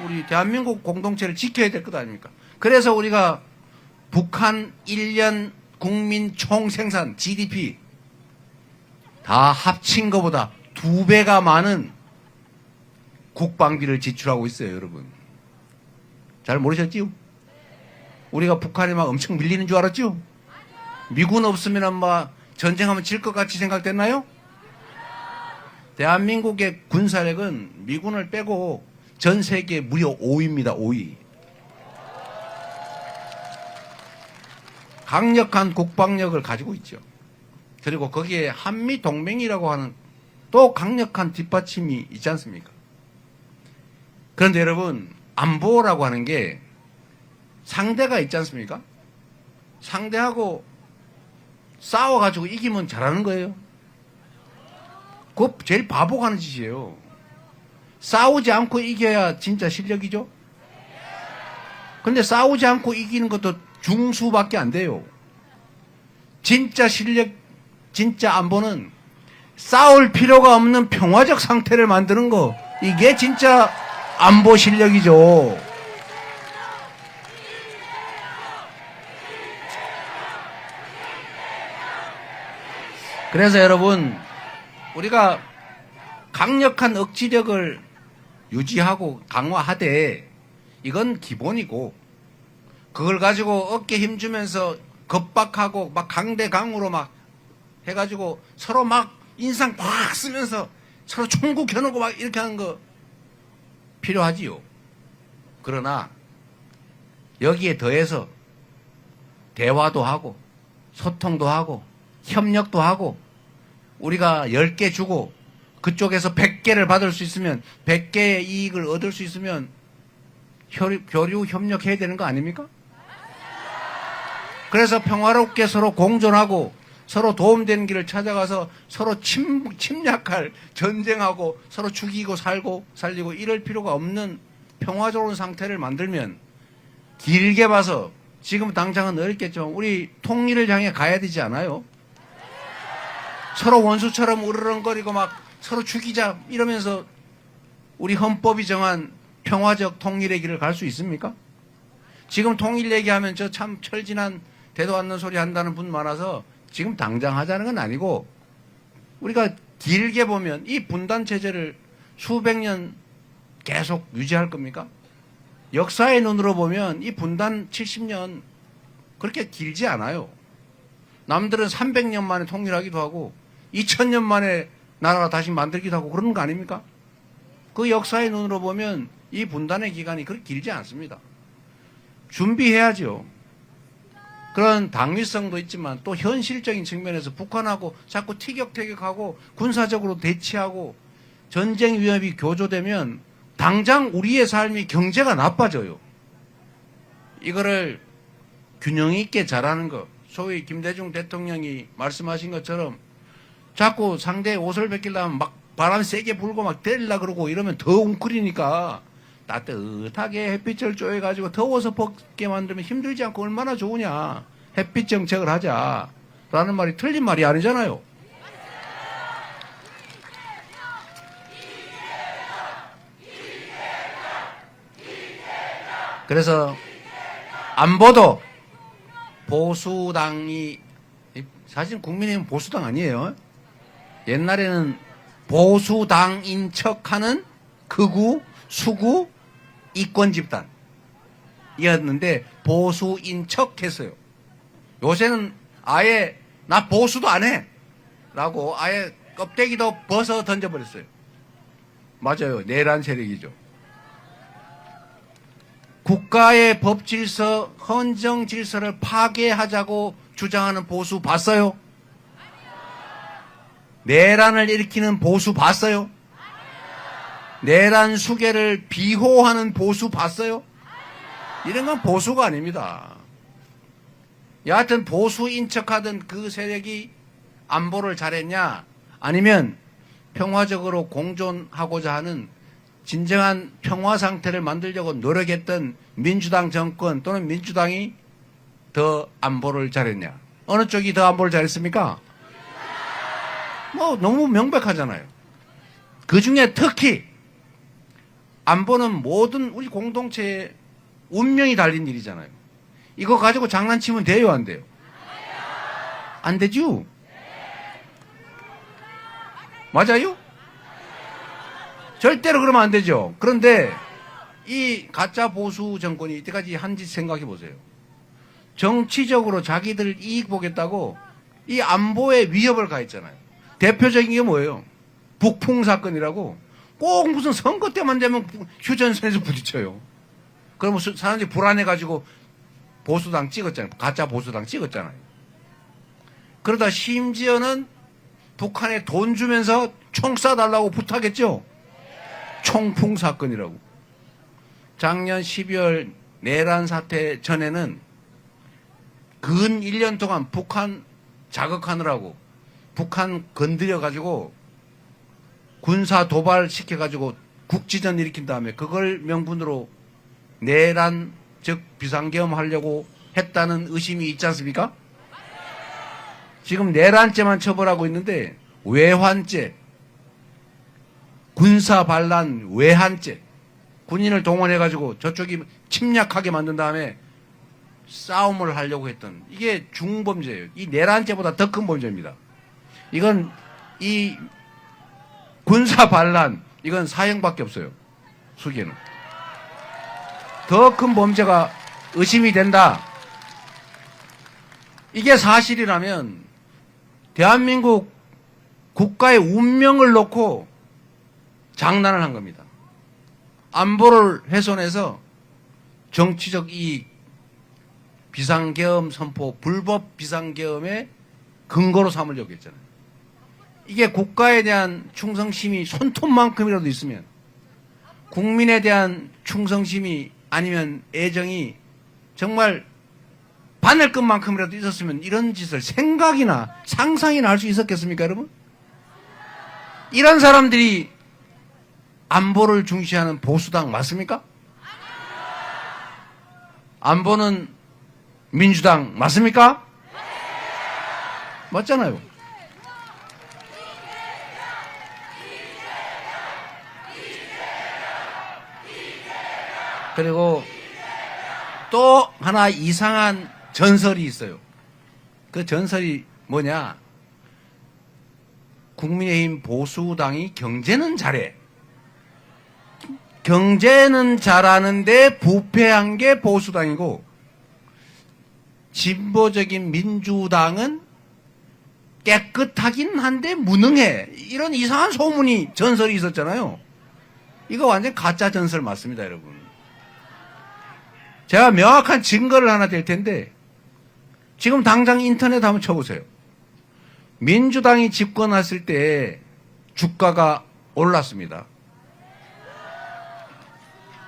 우리 대한민국 공동체를 지켜야 될 것 아닙니까? 그래서 우리가 북한 1년 국민 총생산 GDP 다 합친 것보다 2배가 많은 국방비를 지출하고 있어요, 여러분. 잘 모르셨지요? 우리가 북한에 막 엄청 밀리는 줄 알았죠? 미군 없으면 막 전쟁하면 질 것 같이 생각됐나요? 대한민국의 군사력은 미군을 빼고 전 세계 무려 5위입니다. 5위. 강력한 국방력을 가지고 있죠. 그리고 거기에 한미 동맹이라고 하는 또 강력한 뒷받침이 있지 않습니까? 그런데 여러분, 안보라고 하는 게 상대가 있지 않습니까? 상대하고 싸워가지고 이기면 잘하는 거예요. 그거 제일 바보가 하는 짓이에요. 싸우지 않고 이겨야 진짜 실력이죠? 근데 싸우지 않고 이기는 것도 중수밖에 안 돼요. 진짜 실력, 진짜 안보는 싸울 필요가 없는 평화적 상태를 만드는 거. 이게 진짜 안보 실력이죠. 그래서 여러분, 우리가 강력한 억지력을 유지하고 강화하되 이건 기본이고, 그걸 가지고 어깨 힘주면서 겁박하고 막 강대강으로 막 해가지고 서로 막 인상 팍 쓰면서 서로 총구 켜놓고 막 이렇게 하는 거 필요하지요. 그러나 여기에 더해서 대화도 하고 소통도 하고 협력도 하고, 우리가 10개 주고 그쪽에서 100개를 받을 수 있으면 100개의 이익을 얻을 수 있으면 교류 협력해야 되는 거 아닙니까? 그래서 평화롭게 서로 공존하고 서로 도움되는 길을 찾아가서 서로 침략할, 전쟁하고 서로 죽이고 살리고 이럴 필요가 없는 평화로운 상태를 만들면, 길게 봐서 지금 당장은 어렵겠지만 우리 통일을 향해 가야 되지 않아요? 서로 원수처럼 으르렁거리고 막 서로 죽이자 이러면서 우리 헌법이 정한 평화적 통일의 길을 갈 수 있습니까? 지금 통일 얘기하면 저 참 철진한 대도 않는 소리 한다는 분 많아서 지금 당장 하자는 건 아니고, 우리가 길게 보면 이 분단 체제를 수백 년 계속 유지할 겁니까? 역사의 눈으로 보면 이 분단 70년 그렇게 길지 않아요. 남들은 300년 만에 통일하기도 하고 2000년 만에 나라가 다시 만들기도 하고 그러는 거 아닙니까? 그 역사의 눈으로 보면 이 분단의 기간이 그렇게 길지 않습니다. 준비해야죠. 그런 당위성도 있지만 또 현실적인 측면에서 북한하고 자꾸 티격태격하고 군사적으로 대치하고 전쟁 위협이 교조되면 당장 우리의 삶이, 경제가 나빠져요. 이거를 균형 있게 잘하는 것, 소위 김대중 대통령이 말씀하신 것처럼 자꾸 상대의 옷을 벗기려면 막 바람 세게 불고 막 때리려고 그러고 이러면 더 웅크리니까 따뜻하게 햇빛을 쬐가지고 더워서 벗게 만들면 힘들지 않고 얼마나 좋으냐. 햇빛 정책을 하자. 라는 말이 틀린 말이 아니잖아요. 그래서 안보도 보수당이, 사실 국민의힘은 보수당 아니에요. 옛날에는 보수당인 척하는 극우, 수구, 이권 집단 이었는데 보수인 척 했어요. 요새는 아예 나 보수도 안 해 라고 아예 껍데기도 벗어 던져버렸어요. 맞아요. 내란 세력이죠. 국가의 법 질서, 헌정 질서를 파괴하자고 주장하는 보수 봤어요? 내란을 일으키는 보수 봤어요? 내란 수괴를 비호하는 보수 봤어요? 이런 건 보수가 아닙니다. 여하튼 보수인 척하던 그 세력이 안보를 잘했냐? 아니면 평화적으로 공존하고자 하는 진정한 평화 상태를 만들려고 노력했던 민주당 정권 또는 민주당이 더 안보를 잘했냐? 어느 쪽이 더 안보를 잘했습니까? 뭐 너무 명백하잖아요. 그 중에 특히 안보는 모든 우리 공동체의 운명이 달린 일이잖아요. 이거 가지고 장난치면 돼요, 안 돼요? 안 되죠? 맞아요? 절대로 그러면 안 되죠. 그런데 이 가짜 보수 정권이 이때까지 한 짓 생각해 보세요. 정치적으로 자기들 이익 보겠다고 이 안보에 위협을 가했잖아요. 대표적인 게 뭐예요? 북풍 사건이라고. 꼭 무슨 선거 때만 되면 휴전선에서 부딪혀요. 그러면 사람들이 불안해가지고 보수당 찍었잖아요. 가짜 보수당 찍었잖아요. 그러다 심지어는 북한에 돈 주면서 총 쏴달라고 부탁했죠? 총풍 사건이라고. 작년 12월 내란 사태 전에는 근 1년 동안 북한 자극하느라고 북한 건드려가지고 군사 도발 시켜가지고 국지전 일으킨 다음에 그걸 명분으로 내란 즉 비상계엄 하려고 했다는 의심이 있지 않습니까? 지금 내란죄만 처벌하고 있는데 외환죄, 군사반란 외환죄, 군인을 동원해가지고 저쪽이 침략하게 만든 다음에 싸움을 하려고 했던 이게 중범죄예요. 이 내란죄보다 더 큰 범죄입니다. 이건 이 군사반란 이건 사형밖에 없어요. 수기에는. 더 큰 범죄가 의심이 된다. 이게 사실이라면 대한민국 국가의 운명을 놓고 장난을 한 겁니다. 안보를 훼손해서 정치적 이익, 비상계엄 선포, 불법 비상계엄의 근거로 삼으려고 했잖아요. 이게 국가에 대한 충성심이 손톱만큼이라도 있으면 국민에 대한 충성심이 아니면 애정이 정말 바늘끝만큼이라도 있었으면 이런 짓을 생각이나 상상이나 할 수 있었겠습니까, 여러분? 이런 사람들이 안보를 중시하는 보수당 맞습니까? 안보는 민주당 맞습니까? 맞잖아요. 그리고 또 하나 이상한 전설이 있어요. 그 전설이 뭐냐? 국민의힘 보수당이 경제는 잘해. 경제는 잘하는데 부패한 게 보수당이고 진보적인 민주당은 깨끗하긴 한데 무능해. 이런 이상한 소문이 전설이 있었잖아요. 이거 완전 가짜 전설 맞습니다, 여러분. 제가 명확한 증거를 하나 댈 텐데 지금 당장 인터넷 한번 쳐보세요. 민주당이 집권했을 때 주가가 올랐습니다.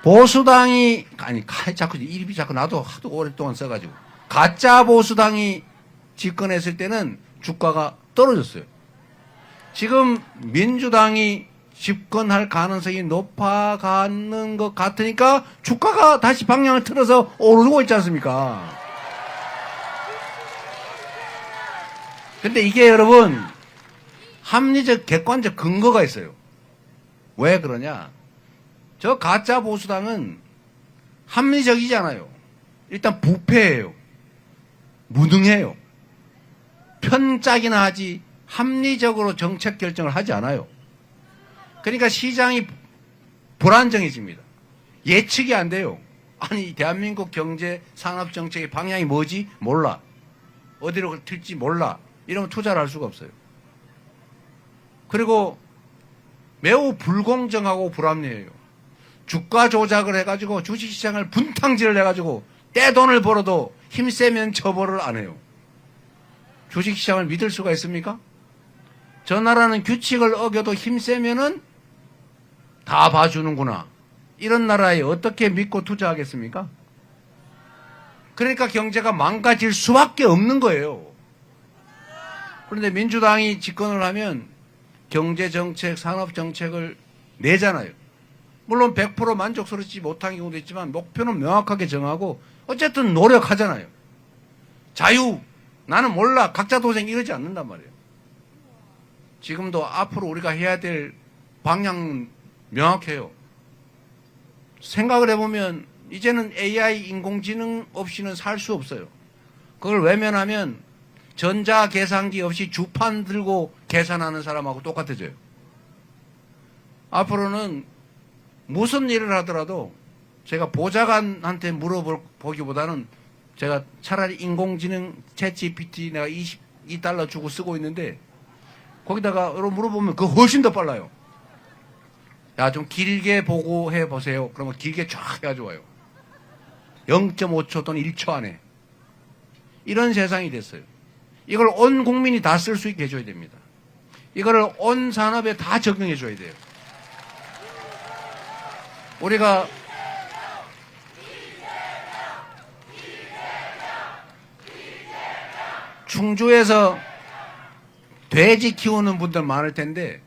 보수당이 아니 자꾸 이름이 자꾸 나도 하도 오랫동안 써가지고 가짜 보수당이 집권했을 때는 주가가 떨어졌어요. 지금 민주당이 집권할 가능성이 높아가는 것 같으니까 주가가 다시 방향을 틀어서 오르고 있지 않습니까? 근데 이게 여러분 합리적 객관적 근거가 있어요. 왜 그러냐? 저 가짜 보수당은 합리적이지 않아요. 일단 부패해요. 무능해요. 편짝이나 하지 합리적으로 정책 결정을 하지 않아요. 그러니까 시장이 불안정해집니다. 예측이 안 돼요. 아니 대한민국 경제 산업 정책의 방향이 뭐지? 몰라. 어디로 튈지 몰라. 이러면 투자를 할 수가 없어요. 그리고 매우 불공정하고 불합리해요. 주가 조작을 해가지고 주식시장을 분탕질을 해가지고 떼돈을 벌어도 힘세면 처벌을 안 해요. 주식시장을 믿을 수가 있습니까? 저 나라는 규칙을 어겨도 힘세면은 다 봐주는구나. 이런 나라에 어떻게 믿고 투자하겠습니까? 그러니까 경제가 망가질 수밖에 없는 거예요. 그런데 민주당이 집권을 하면 경제정책, 산업정책을 내잖아요. 물론 100% 만족스럽지 못한 경우도 있지만 목표는 명확하게 정하고 어쨌든 노력하잖아요. 자유, 나는 몰라, 각자 도생 이러지 않는단 말이에요. 지금도 앞으로 우리가 해야 될 방향은 명확해요. 생각을 해보면 이제는 AI 인공지능 없이는 살 수 없어요. 그걸 외면하면 전자계산기 없이 주판 들고 계산하는 사람하고 똑같아져요. 앞으로는 무슨 일을 하더라도 제가 보좌관한테 물어보기보다는 제가 차라리 인공지능 챗GPT 내가 $22 주고 쓰고 있는데 거기다가 물어보면 그거 훨씬 더 빨라요. 야, 좀 길게 보고 해보세요. 그러면 길게 쫙 해가지고 와요. 0.5초 또는 1초 안에. 이런 세상이 됐어요. 이걸 온 국민이 다 쓸 수 있게 해줘야 됩니다. 이거를 온 산업에 다 적용해 줘야 돼요. 우리가 충주에서 돼지 키우는 분들 많을 텐데,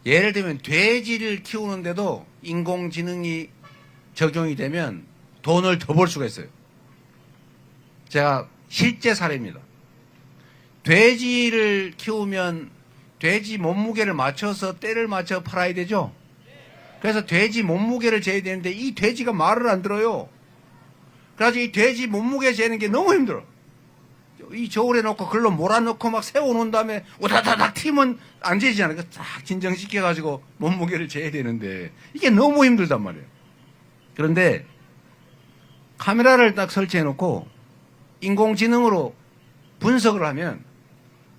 예를 들면 돼지를 키우는데도 인공지능이 적용이 되면 돈을 더 벌 수가 있어요. 제가 실제 사례입니다. 돼지를 키우면 돼지 몸무게를 맞춰서 때를 맞춰 팔아야 되죠. 그래서 돼지 몸무게를 재야 되는데 이 돼지가 말을 안 들어요. 그래서 이 돼지 몸무게 재는 게 너무 힘들어. 이 저울에 놓고 글로 몰아넣고 막 세워놓은 다음에 오다다닥 튀면 안 재지잖아요. 딱 진정시켜가지고 몸무게를 재야 되는데 이게 너무 힘들단 말이에요. 그런데 카메라를 딱 설치해놓고 인공지능으로 분석을 하면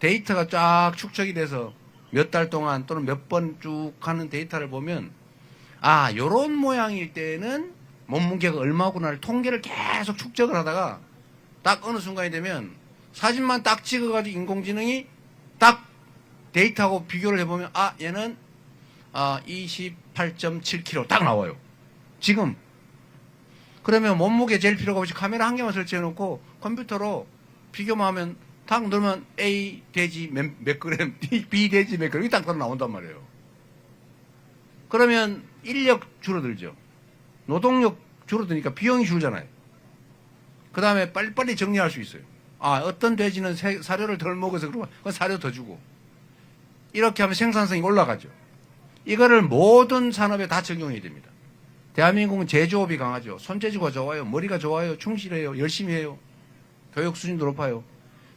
데이터가 쫙 축적이 돼서 몇 달 동안 또는 몇 번 쭉 하는 데이터를 보면, 아, 요런 모양일 때는 몸무게가 얼마구나를 통계를 계속 축적을 하다가 딱 어느 순간이 되면 사진만 딱 찍어가지고 인공지능이 딱 데이터하고 비교를 해보면, 아, 얘는 28.7kg 딱 나와요. 지금. 그러면 몸무게 잴 필요가 없이 카메라 한 개만 설치해놓고 컴퓨터로 비교만 하면 딱 누르면 A 돼지 몇 그램, B 돼지 몇 그램, 이게 딱 나온단 말이에요. 그러면 인력 줄어들죠. 노동력 줄어드니까 비용이 줄잖아요. 그 다음에 빨리빨리 정리할 수 있어요. 아, 어떤 돼지는 사료를 덜 먹어서 그러면 그건 사료 더 주고. 이렇게 하면 생산성이 올라가죠. 이거를 모든 산업에 다 적용해야 됩니다. 대한민국은 제조업이 강하죠. 손재주가 좋아요. 머리가 좋아요. 충실해요. 열심히 해요. 교육 수준도 높아요.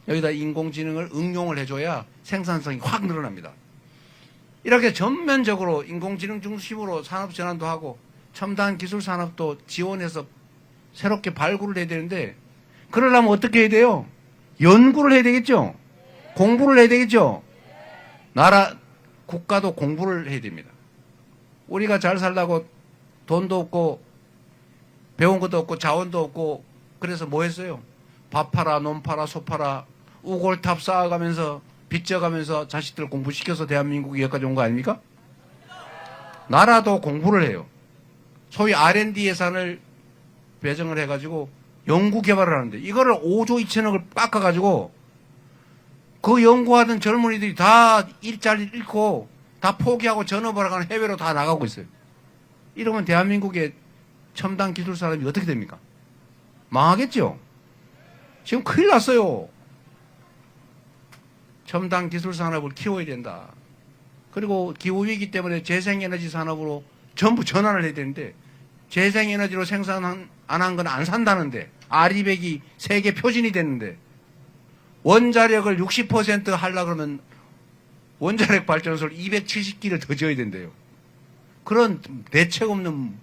여기다 인공지능을 응용을 해줘야 생산성이 확 늘어납니다. 이렇게 전면적으로 인공지능 중심으로 산업 전환도 하고 첨단 기술 산업도 지원해서 새롭게 발굴을 해야 되는데, 그러려면 어떻게 해야 돼요? 연구를 해야 되겠죠? 공부를 해야 되겠죠? 국가도 공부를 해야 됩니다. 우리가 잘 살라고 돈도 없고 배운 것도 없고 자원도 없고 그래서 뭐 했어요? 밥 팔아, 논 팔아, 소 팔아, 우골탑 쌓아가면서 빚져가면서 자식들 공부시켜서 대한민국이 여기까지 온 거 아닙니까? 나라도 공부를 해요. 소위 R&D 예산을 배정을 해가지고 연구 개발을 하는데 이거를 5조 2천억을 깎아가지고 그 연구하던 젊은이들이 다 일자리를 잃고 다 포기하고 전업을 하거나 해외로 다 나가고 있어요. 이러면 대한민국의 첨단 기술 산업이 어떻게 됩니까? 망하겠죠? 지금 큰일 났어요. 첨단 기술 산업을 키워야 된다. 그리고 기후위기 때문에 재생에너지 산업으로 전부 전환을 해야 되는데 재생에너지로 생산 안 한 건 안 산다는데 R200이 세계 표준이 됐는데 원자력을 60% 하려고 그러면 원자력 발전소를 270기를 더 지어야 된대요. 그런 대책 없는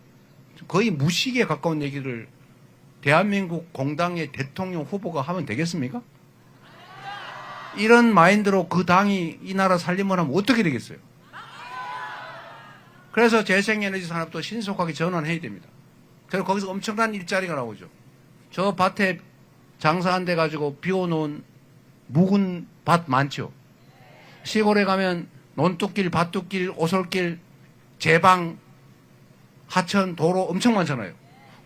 거의 무식에 가까운 얘기를 대한민국 공당의 대통령 후보가 하면 되겠습니까? 이런 마인드로 그 당이 이 나라 살림을 하면 어떻게 되겠어요? 그래서 재생에너지 산업도 신속하게 전환해야 됩니다. 그래서 거기서 엄청난 일자리가 나오죠. 저 밭에 장사 안 돼가지고 비워놓은 묵은 밭 많죠. 시골에 가면 논뚝길, 밭뚝길, 오솔길, 제방, 하천, 도로 엄청 많잖아요.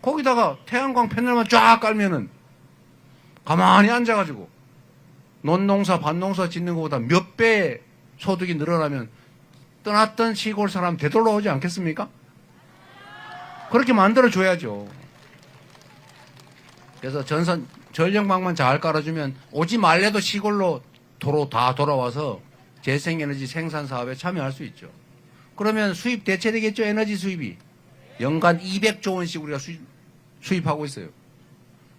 거기다가 태양광 패널만 쫙 깔면은 가만히 앉아가지고 논농사, 밭농사 짓는 것보다 몇 배 소득이 늘어나면 떠났던 시골 사람 되돌아오지 않겠습니까? 그렇게 만들어줘야죠. 그래서 전력망만 잘 깔아주면 오지 말래도 시골로 도로 다 돌아와서 재생에너지 생산 사업에 참여할 수 있죠. 그러면 수입 대체되겠죠. 에너지 수입이. 연간 200조 원씩 우리가 수입하고 있어요.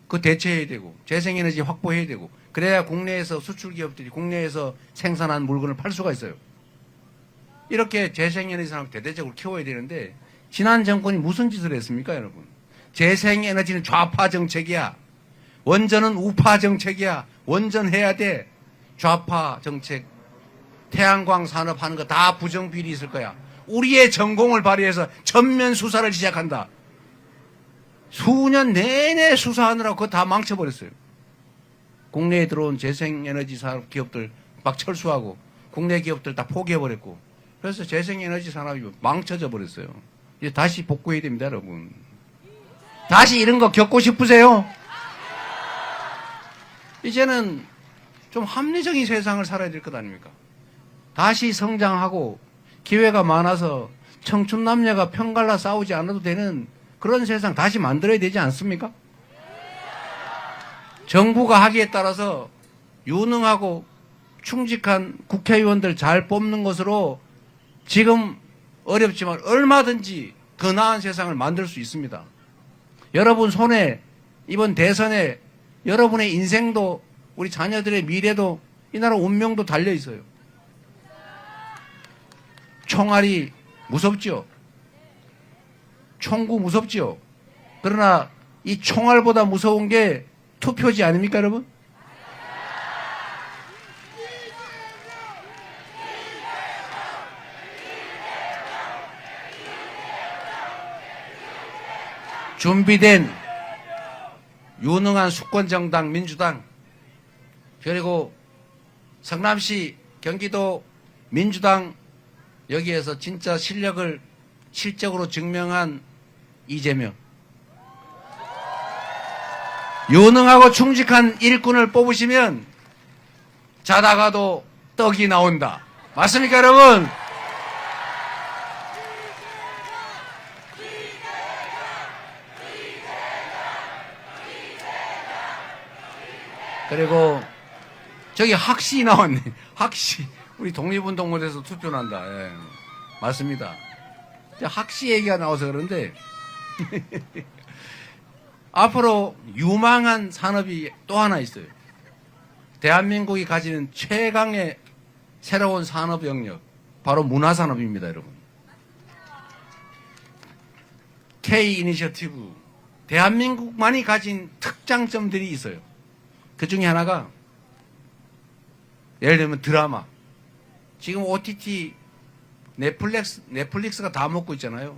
그 대체해야 되고 재생에너지 확보해야 되고 그래야 국내에서 수출 기업들이 국내에서 생산한 물건을 팔 수가 있어요. 이렇게 재생에너지 산업 대대적으로 키워야 되는데 지난 정권이 무슨 짓을 했습니까, 여러분? 재생에너지는 좌파 정책이야. 원전은 우파 정책이야. 원전해야 돼. 좌파 정책. 태양광 산업 하는 거 다 부정비리 있을 거야. 우리의 전공을 발휘해서 전면 수사를 시작한다. 수년 내내 수사하느라고 그거 다 망쳐버렸어요. 국내에 들어온 재생에너지 산업 기업들 막 철수하고 국내 기업들 다 포기해버렸고 그래서 재생에너지 산업이 망쳐져 버렸어요. 이제 다시 복구해야 됩니다, 여러분. 다시 이런 거 겪고 싶으세요? 이제는 좀 합리적인 세상을 살아야 될 것 아닙니까? 다시 성장하고 기회가 많아서 청춘 남녀가 편갈라 싸우지 않아도 되는 그런 세상 다시 만들어야 되지 않습니까? 정부가 하기에 따라서 유능하고 충직한 국회의원들 잘 뽑는 것으로 지금 어렵지만 얼마든지 더 나은 세상을 만들 수 있습니다. 여러분 손에 이번 대선에 여러분의 인생도 우리 자녀들의 미래도 이 나라 운명도 달려 있어요. 총알이 무섭죠? 총구 무섭죠? 그러나 이 총알보다 무서운 게 투표지 아닙니까, 여러분? 준비된 유능한 수권정당 민주당 그리고 성남시 경기도 민주당 여기에서 진짜 실력을 실적으로 증명한 이재명 유능하고 충직한 일꾼을 뽑으시면 자다가도 떡이 나온다. 맞습니까, 여러분? 그리고 저기 학시 나왔네. 학시. 우리 독립운동원에서 투표난다. 예. 맞습니다. 학시 얘기가 나와서 그런데 앞으로 유망한 산업이 또 하나 있어요. 대한민국이 가지는 최강의 새로운 산업 영역 바로 문화산업입니다, 여러분. K 이니셔티브 대한민국만이 가진 특장점들이 있어요. 그 중에 하나가 예를 들면 드라마. 지금 OTT 넷플릭스가 다 먹고 있잖아요.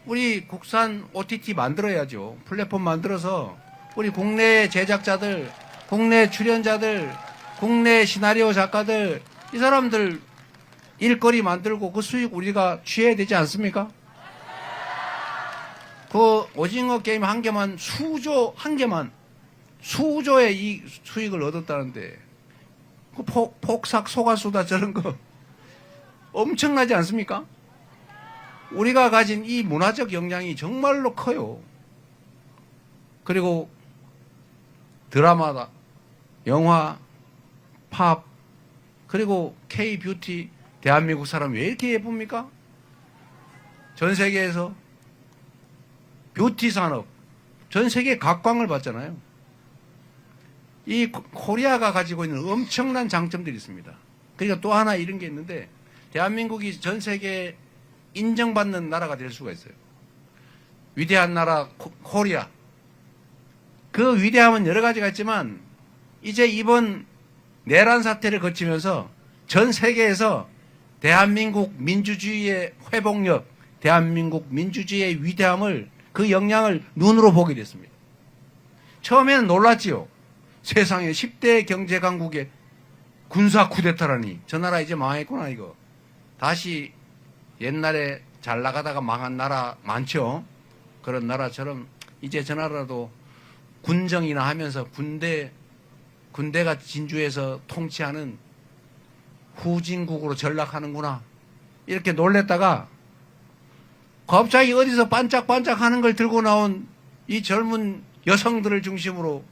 우리 국산 OTT 만들어야죠. 플랫폼 만들어서 우리 국내 제작자들, 국내 출연자들, 국내 시나리오 작가들 이 사람들 일거리 만들고 그 수익 우리가 취해야 되지 않습니까? 그 오징어 게임 한 개만 수조의 이 수익을 얻었다는데 그 폭삭 소가수다 저런 거 엄청나지 않습니까? 우리가 가진 이 문화적 역량이 정말로 커요. 그리고 드라마다, 영화, 팝, 그리고 K-뷰티, 대한민국 사람 왜 이렇게 예쁩니까? 전 세계에서 뷰티 산업, 전 세계 각광을 받잖아요. 이 코리아가 가지고 있는 엄청난 장점들이 있습니다. 그러니까 또 하나 이런 게 있는데 대한민국이 전 세계에 인정받는 나라가 될 수가 있어요. 위대한 나라 코리아. 그 위대함은 여러 가지가 있지만 이제 이번 내란 사태를 거치면서 전 세계에서 대한민국 민주주의의 회복력, 대한민국 민주주의의 위대함을 그 역량을 눈으로 보게 됐습니다. 처음에는 놀랐지요. 세상에 10대 경제 강국의 군사 쿠데타라니 저 나라 이제 망했구나 이거. 다시 옛날에 잘 나가다가 망한 나라 많죠. 그런 나라처럼 이제 저 나라도 군정이나 하면서 군대가 진주에서 통치하는 후진국으로 전락하는구나 이렇게 놀랬다가 갑자기 어디서 반짝반짝 하는 걸 들고 나온 이 젊은 여성들을 중심으로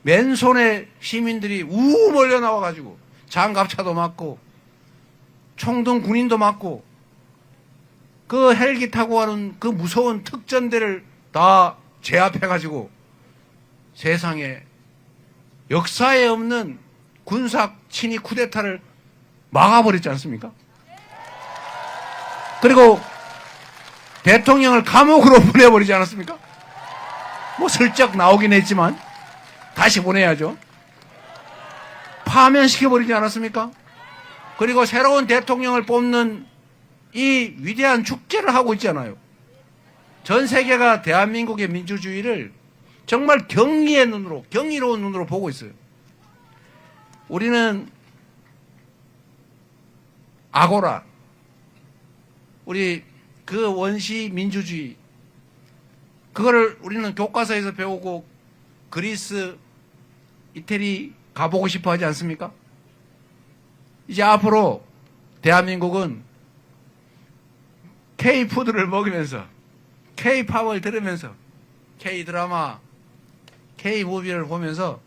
맨손에 시민들이 우 몰려 나와가지고 장갑차도 맞고 총등 군인도 맞고 그 헬기 타고 가는 그 무서운 특전대를 다 제압해가지고 세상에 역사에 없는 군사 친위 쿠데타를 막아버렸지 않습니까? 그리고 대통령을 감옥으로 보내버리지 않았습니까? 뭐 슬쩍 나오긴 했지만 다시 보내야죠. 파면시켜버리지 않았습니까? 그리고 새로운 대통령을 뽑는 이 위대한 축제를 하고 있잖아요. 전 세계가 대한민국의 민주주의를 정말 경의로운 눈으로 보고 있어요. 우리는 아고라, 우리 그 원시 민주주의, 그거를 우리는 교과서에서 배우고 그리스, 이태리 가보고 싶어 하지 않습니까? 이제 앞으로 대한민국은 K푸드를 먹으면서, K팝을 들으면서, K드라마, K무비를 보면서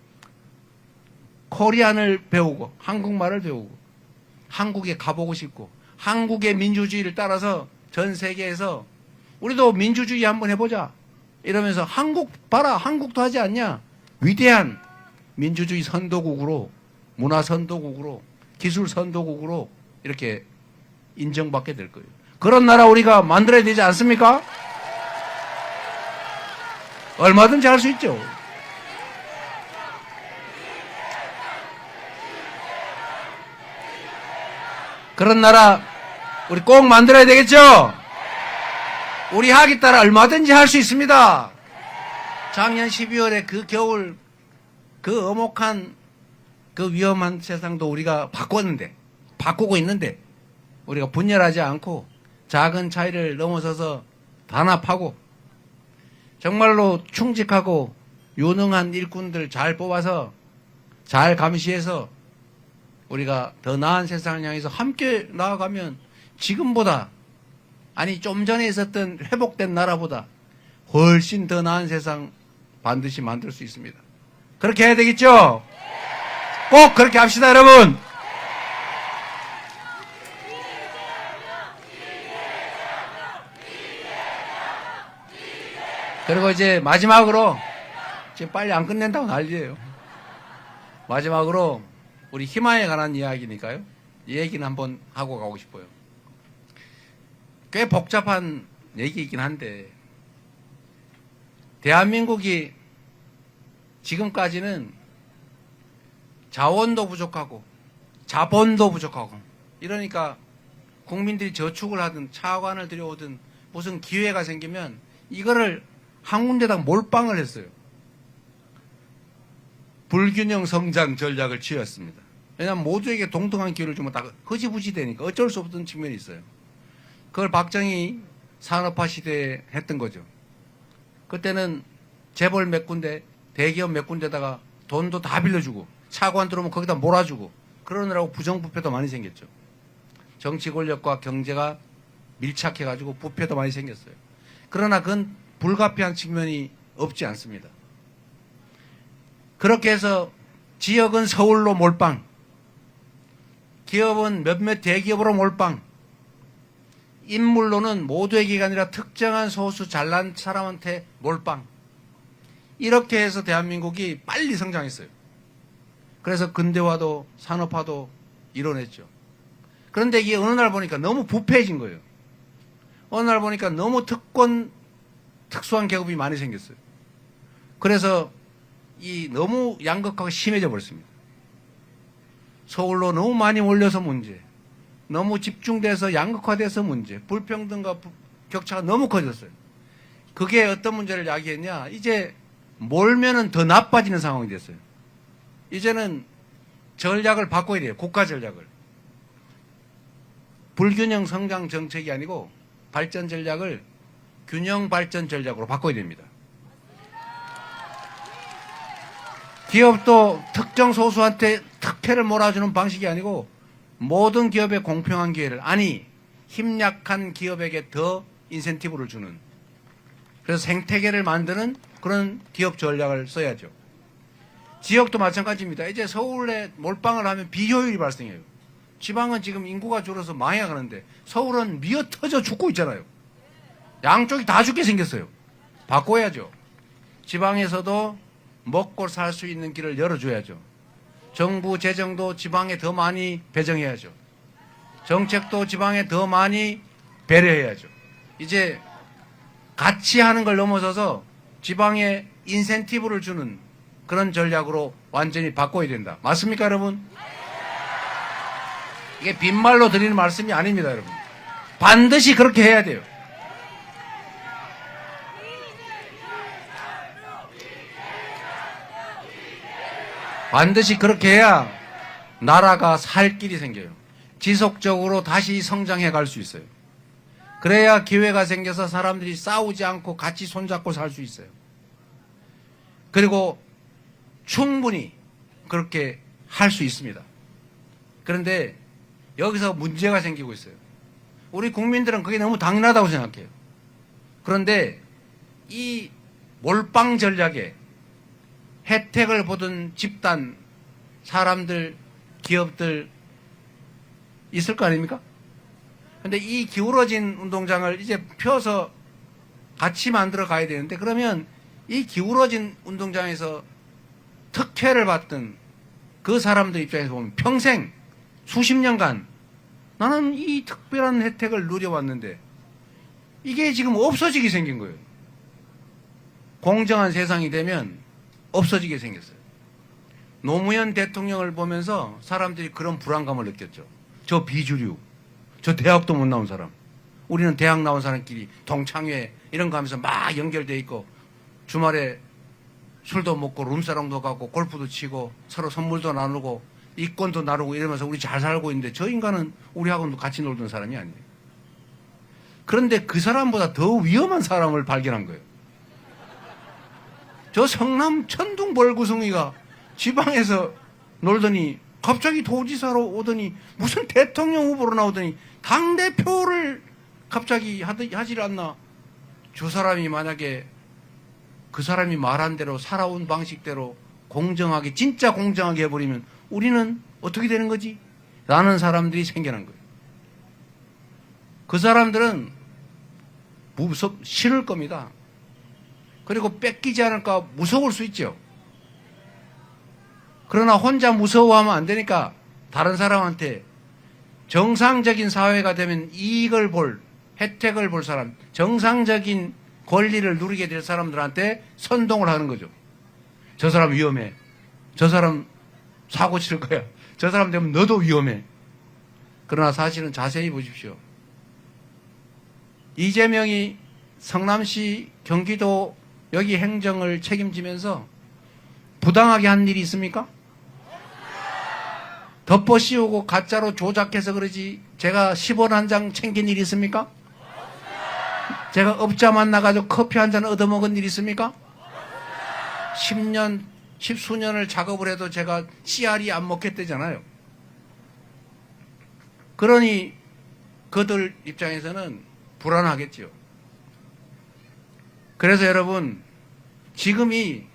코리안을 배우고 한국말을 배우고 한국에 가보고 싶고 한국의 민주주의를 따라서 전 세계에서 우리도 민주주의 한번 해보자 이러면서 한국 봐라, 한국도 하지 않냐, 위대한 민주주의 선도국으로, 문화 선도국으로, 기술 선도국으로 이렇게 인정받게 될 거예요. 그런 나라 우리가 만들어야 되지 않습니까? 얼마든지 할 수 있죠. 그런 나라 우리 꼭 만들어야 되겠죠? 우리 하기 따라 얼마든지 할 수 있습니다. 작년 12월에 그 겨울 그 엄혹한 그 위험한 세상도 우리가 바꾸고 있는데 우리가 분열하지 않고 작은 차이를 넘어서서 단합하고 정말로 충직하고 유능한 일꾼들 잘 뽑아서 잘 감시해서 우리가 더 나은 세상을 향해서 함께 나아가면 지금보다, 아니 좀 전에 있었던 회복된 나라보다 훨씬 더 나은 세상 반드시 만들 수 있습니다. 그렇게 해야 되겠죠? 꼭 그렇게 합시다, 여러분. 그리고 이제 마지막으로, 지금 빨리 안 끝낸다고 난리예요. 마지막으로 우리 희망에 관한 이야기니까요. 이 얘기는 한번 하고 가고 싶어요. 꽤 복잡한 얘기이긴 한데 대한민국이 지금까지는 자원도 부족하고 자본도 부족하고 이러니까 국민들이 저축을 하든 차관을 들여오든 무슨 기회가 생기면 이거를 한 군데다 몰빵을 했어요. 불균형 성장 전략을 취했습니다. 왜냐하면 모두에게 동등한 기회를 주면 다 흐지부지 되니까 어쩔 수 없던 측면이 있어요. 그걸 박정희 산업화 시대에 했던 거죠. 그때는 재벌 몇 군데, 대기업 몇 군데다가 돈도 다 빌려주고 차관 들어오면 거기다 몰아주고 그러느라고 부정부패도 많이 생겼죠. 정치 권력과 경제가 밀착해가지고 부패도 많이 생겼어요. 그러나 그건 불가피한 측면이 없지 않습니다. 그렇게 해서 지역은 서울로 몰빵, 기업은 몇몇 대기업으로 몰빵, 인물로는 모두에게가 아니라 특정한 소수 잘난 사람한테 몰빵. 이렇게 해서 대한민국이 빨리 성장했어요. 그래서 근대화도 산업화도 이뤄냈죠. 그런데 이게 어느 날 보니까 너무 부패해진 거예요. 어느 날 보니까 너무 특수한 계급이 많이 생겼어요. 그래서 이 너무 양극화가 심해져 버렸습니다. 서울로 너무 많이 몰려서 문제, 너무 집중돼서 양극화돼서 문제, 불평등과 격차가 너무 커졌어요. 그게 어떤 문제를 야기했냐, 이제 몰면은 더 나빠지는 상황이 됐어요. 이제는 전략을 바꿔야 돼요. 국가 전략을. 불균형 성장 정책이 아니고 발전 전략을 균형 발전 전략으로 바꿔야 됩니다. 기업도 특정 소수한테 특혜를 몰아주는 방식이 아니고 모든 기업에 공평한 기회를, 아니 힘 약한 기업에게 더 인센티브를 주는, 그래서 생태계를 만드는 그런 기업 전략을 써야죠. 지역도 마찬가지입니다. 이제 서울에 몰빵을 하면 비효율이 발생해요. 지방은 지금 인구가 줄어서 망해가는데 서울은 미어터져 죽고 있잖아요. 양쪽이 다 죽게 생겼어요. 바꿔야죠. 지방에서도 먹고 살 수 있는 길을 열어줘야죠. 정부 재정도 지방에 더 많이 배정해야죠. 정책도 지방에 더 많이 배려해야죠. 이제 같이 하는 걸 넘어서서 지방에 인센티브를 주는 그런 전략으로 완전히 바꿔야 된다. 맞습니까, 여러분? 이게 빈말로 드리는 말씀이 아닙니다, 여러분. 반드시 그렇게 해야 돼요. 반드시 그렇게 해야 나라가 살 길이 생겨요. 지속적으로 다시 성장해 갈 수 있어요. 그래야 기회가 생겨서 사람들이 싸우지 않고 같이 손잡고 살 수 있어요. 그리고 충분히 그렇게 할 수 있습니다. 그런데 여기서 문제가 생기고 있어요. 우리 국민들은 그게 너무 당연하다고 생각해요. 그런데 이 몰빵 전략에 혜택을 보던 집단, 사람들, 기업들 있을 거 아닙니까? 근데 이 기울어진 운동장을 이제 펴서 같이 만들어 가야 되는데, 그러면 이 기울어진 운동장에서 특혜를 받던 그 사람들 입장에서 보면 평생 수십 년간 나는 이 특별한 혜택을 누려왔는데 이게 지금 없어지게 생긴 거예요. 공정한 세상이 되면 없어지게 생겼어요. 노무현 대통령을 보면서 사람들이 그런 불안감을 느꼈죠. 저 비주류, 저 대학도 못 나온 사람, 우리는 대학 나온 사람끼리 동창회 이런 거 하면서 막 연결돼 있고 주말에 술도 먹고 룸사롱도 가고 골프도 치고 서로 선물도 나누고 이권도 나누고 이러면서 우리 잘 살고 있는데 저 인간은 우리하고는 같이 놀던 사람이 아니에요. 그런데 그 사람보다 더 위험한 사람을 발견한 거예요. 저 성남 천둥 벌구성이가 지방에서 놀더니 갑자기 도지사로 오더니 무슨 대통령 후보로 나오더니 당대표를 갑자기 하질 않나. 저 사람이 만약에 그 사람이 말한 대로 살아온 방식대로 공정하게, 진짜 공정하게 해버리면 우리는 어떻게 되는 거지? 라는 사람들이 생겨난 거예요. 그 사람들은 싫을 겁니다. 그리고 뺏기지 않을까 무서울 수 있죠. 그러나 혼자 무서워하면 안 되니까 다른 사람한테 정상적인 사회가 되면 이익을 볼, 혜택을 볼 사람, 정상적인 권리를 누리게 될 사람들한테 선동을 하는 거죠. 저 사람 위험해. 저 사람 사고 칠 거야. 저 사람 되면 너도 위험해. 그러나 사실은 자세히 보십시오. 이재명이 성남시, 경기도 여기 행정을 책임지면서 부당하게 한 일이 있습니까? 덮어 씌우고 가짜로 조작해서 그러지 제가 10원 한 장 챙긴 일이 있습니까? 제가 업자 만나가지고 커피 한 잔 얻어먹은 일이 있습니까? 10년, 10수년을 작업을 해도 제가 씨알이 안 먹겠다잖아요. 그러니 그들 입장에서는 불안하겠지요. 그래서 여러분, 지금이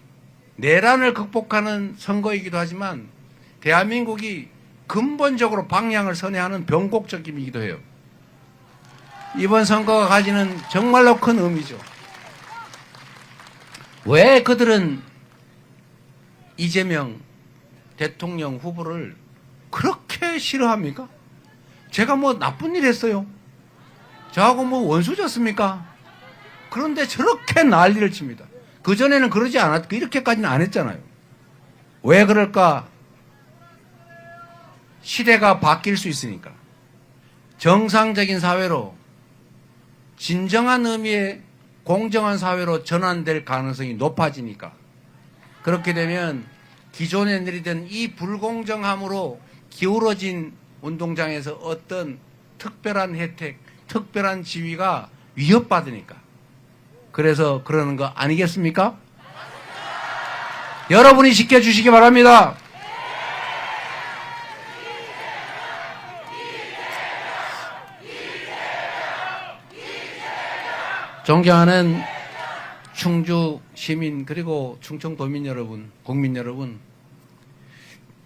내란을 극복하는 선거이기도 하지만 대한민국이 근본적으로 방향을 선회하는 변곡적임이기도 해요. 이번 선거가 가지는 정말로 큰 의미죠. 왜 그들은 이재명 대통령 후보를 그렇게 싫어합니까? 제가 뭐 나쁜 일 했어요? 저하고 뭐 원수졌습니까? 그런데 저렇게 난리를 칩니다. 그전에는 그러지 않았고 이렇게까지는 안 했잖아요. 왜 그럴까? 시대가 바뀔 수 있으니까. 정상적인 사회로, 진정한 의미의 공정한 사회로 전환될 가능성이 높아지니까. 그렇게 되면 기존에 내리던 이 불공정함으로 기울어진 운동장에서 어떤 특별한 혜택, 특별한 지위가 위협받으니까. 그래서 그러는 거 아니겠습니까? 여러분이 지켜주시기 바랍니다. 존경하는 충주 시민 그리고 충청도민 여러분, 국민 여러분,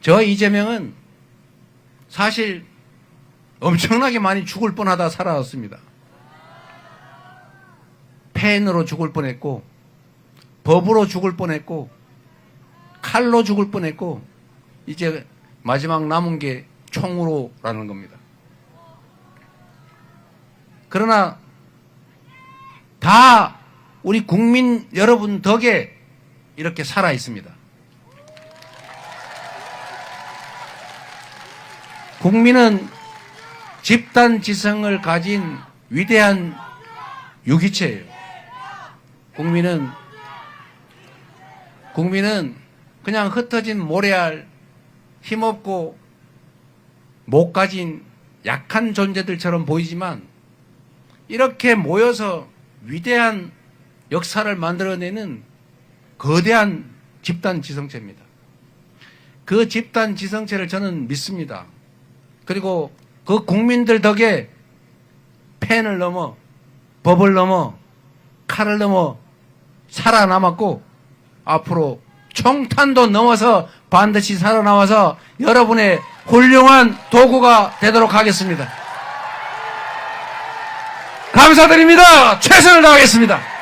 저 이재명은 사실 엄청나게 많이 죽을 뻔하다 살아왔습니다. 펜으로 죽을 뻔했고, 법으로 죽을 뻔했고, 칼로 죽을 뻔했고, 이제 마지막 남은 게 총으로라는 겁니다. 그러나 다 우리 국민 여러분 덕에 이렇게 살아 있습니다. 국민은 집단 지성을 가진 위대한 유기체예요. 국민은 그냥 흩어진 모래알, 힘없고 못 가진 약한 존재들처럼 보이지만 이렇게 모여서 위대한 역사를 만들어내는 거대한 집단 지성체입니다. 그 집단 지성체를 저는 믿습니다. 그리고 그 국민들 덕에 펜을 넘어 법을 넘어 칼을 넘어 살아남았고 앞으로 총탄도 넘어서 반드시 살아나와서 여러분의 훌륭한 도구가 되도록 하겠습니다. 감사드립니다. 최선을 다하겠습니다.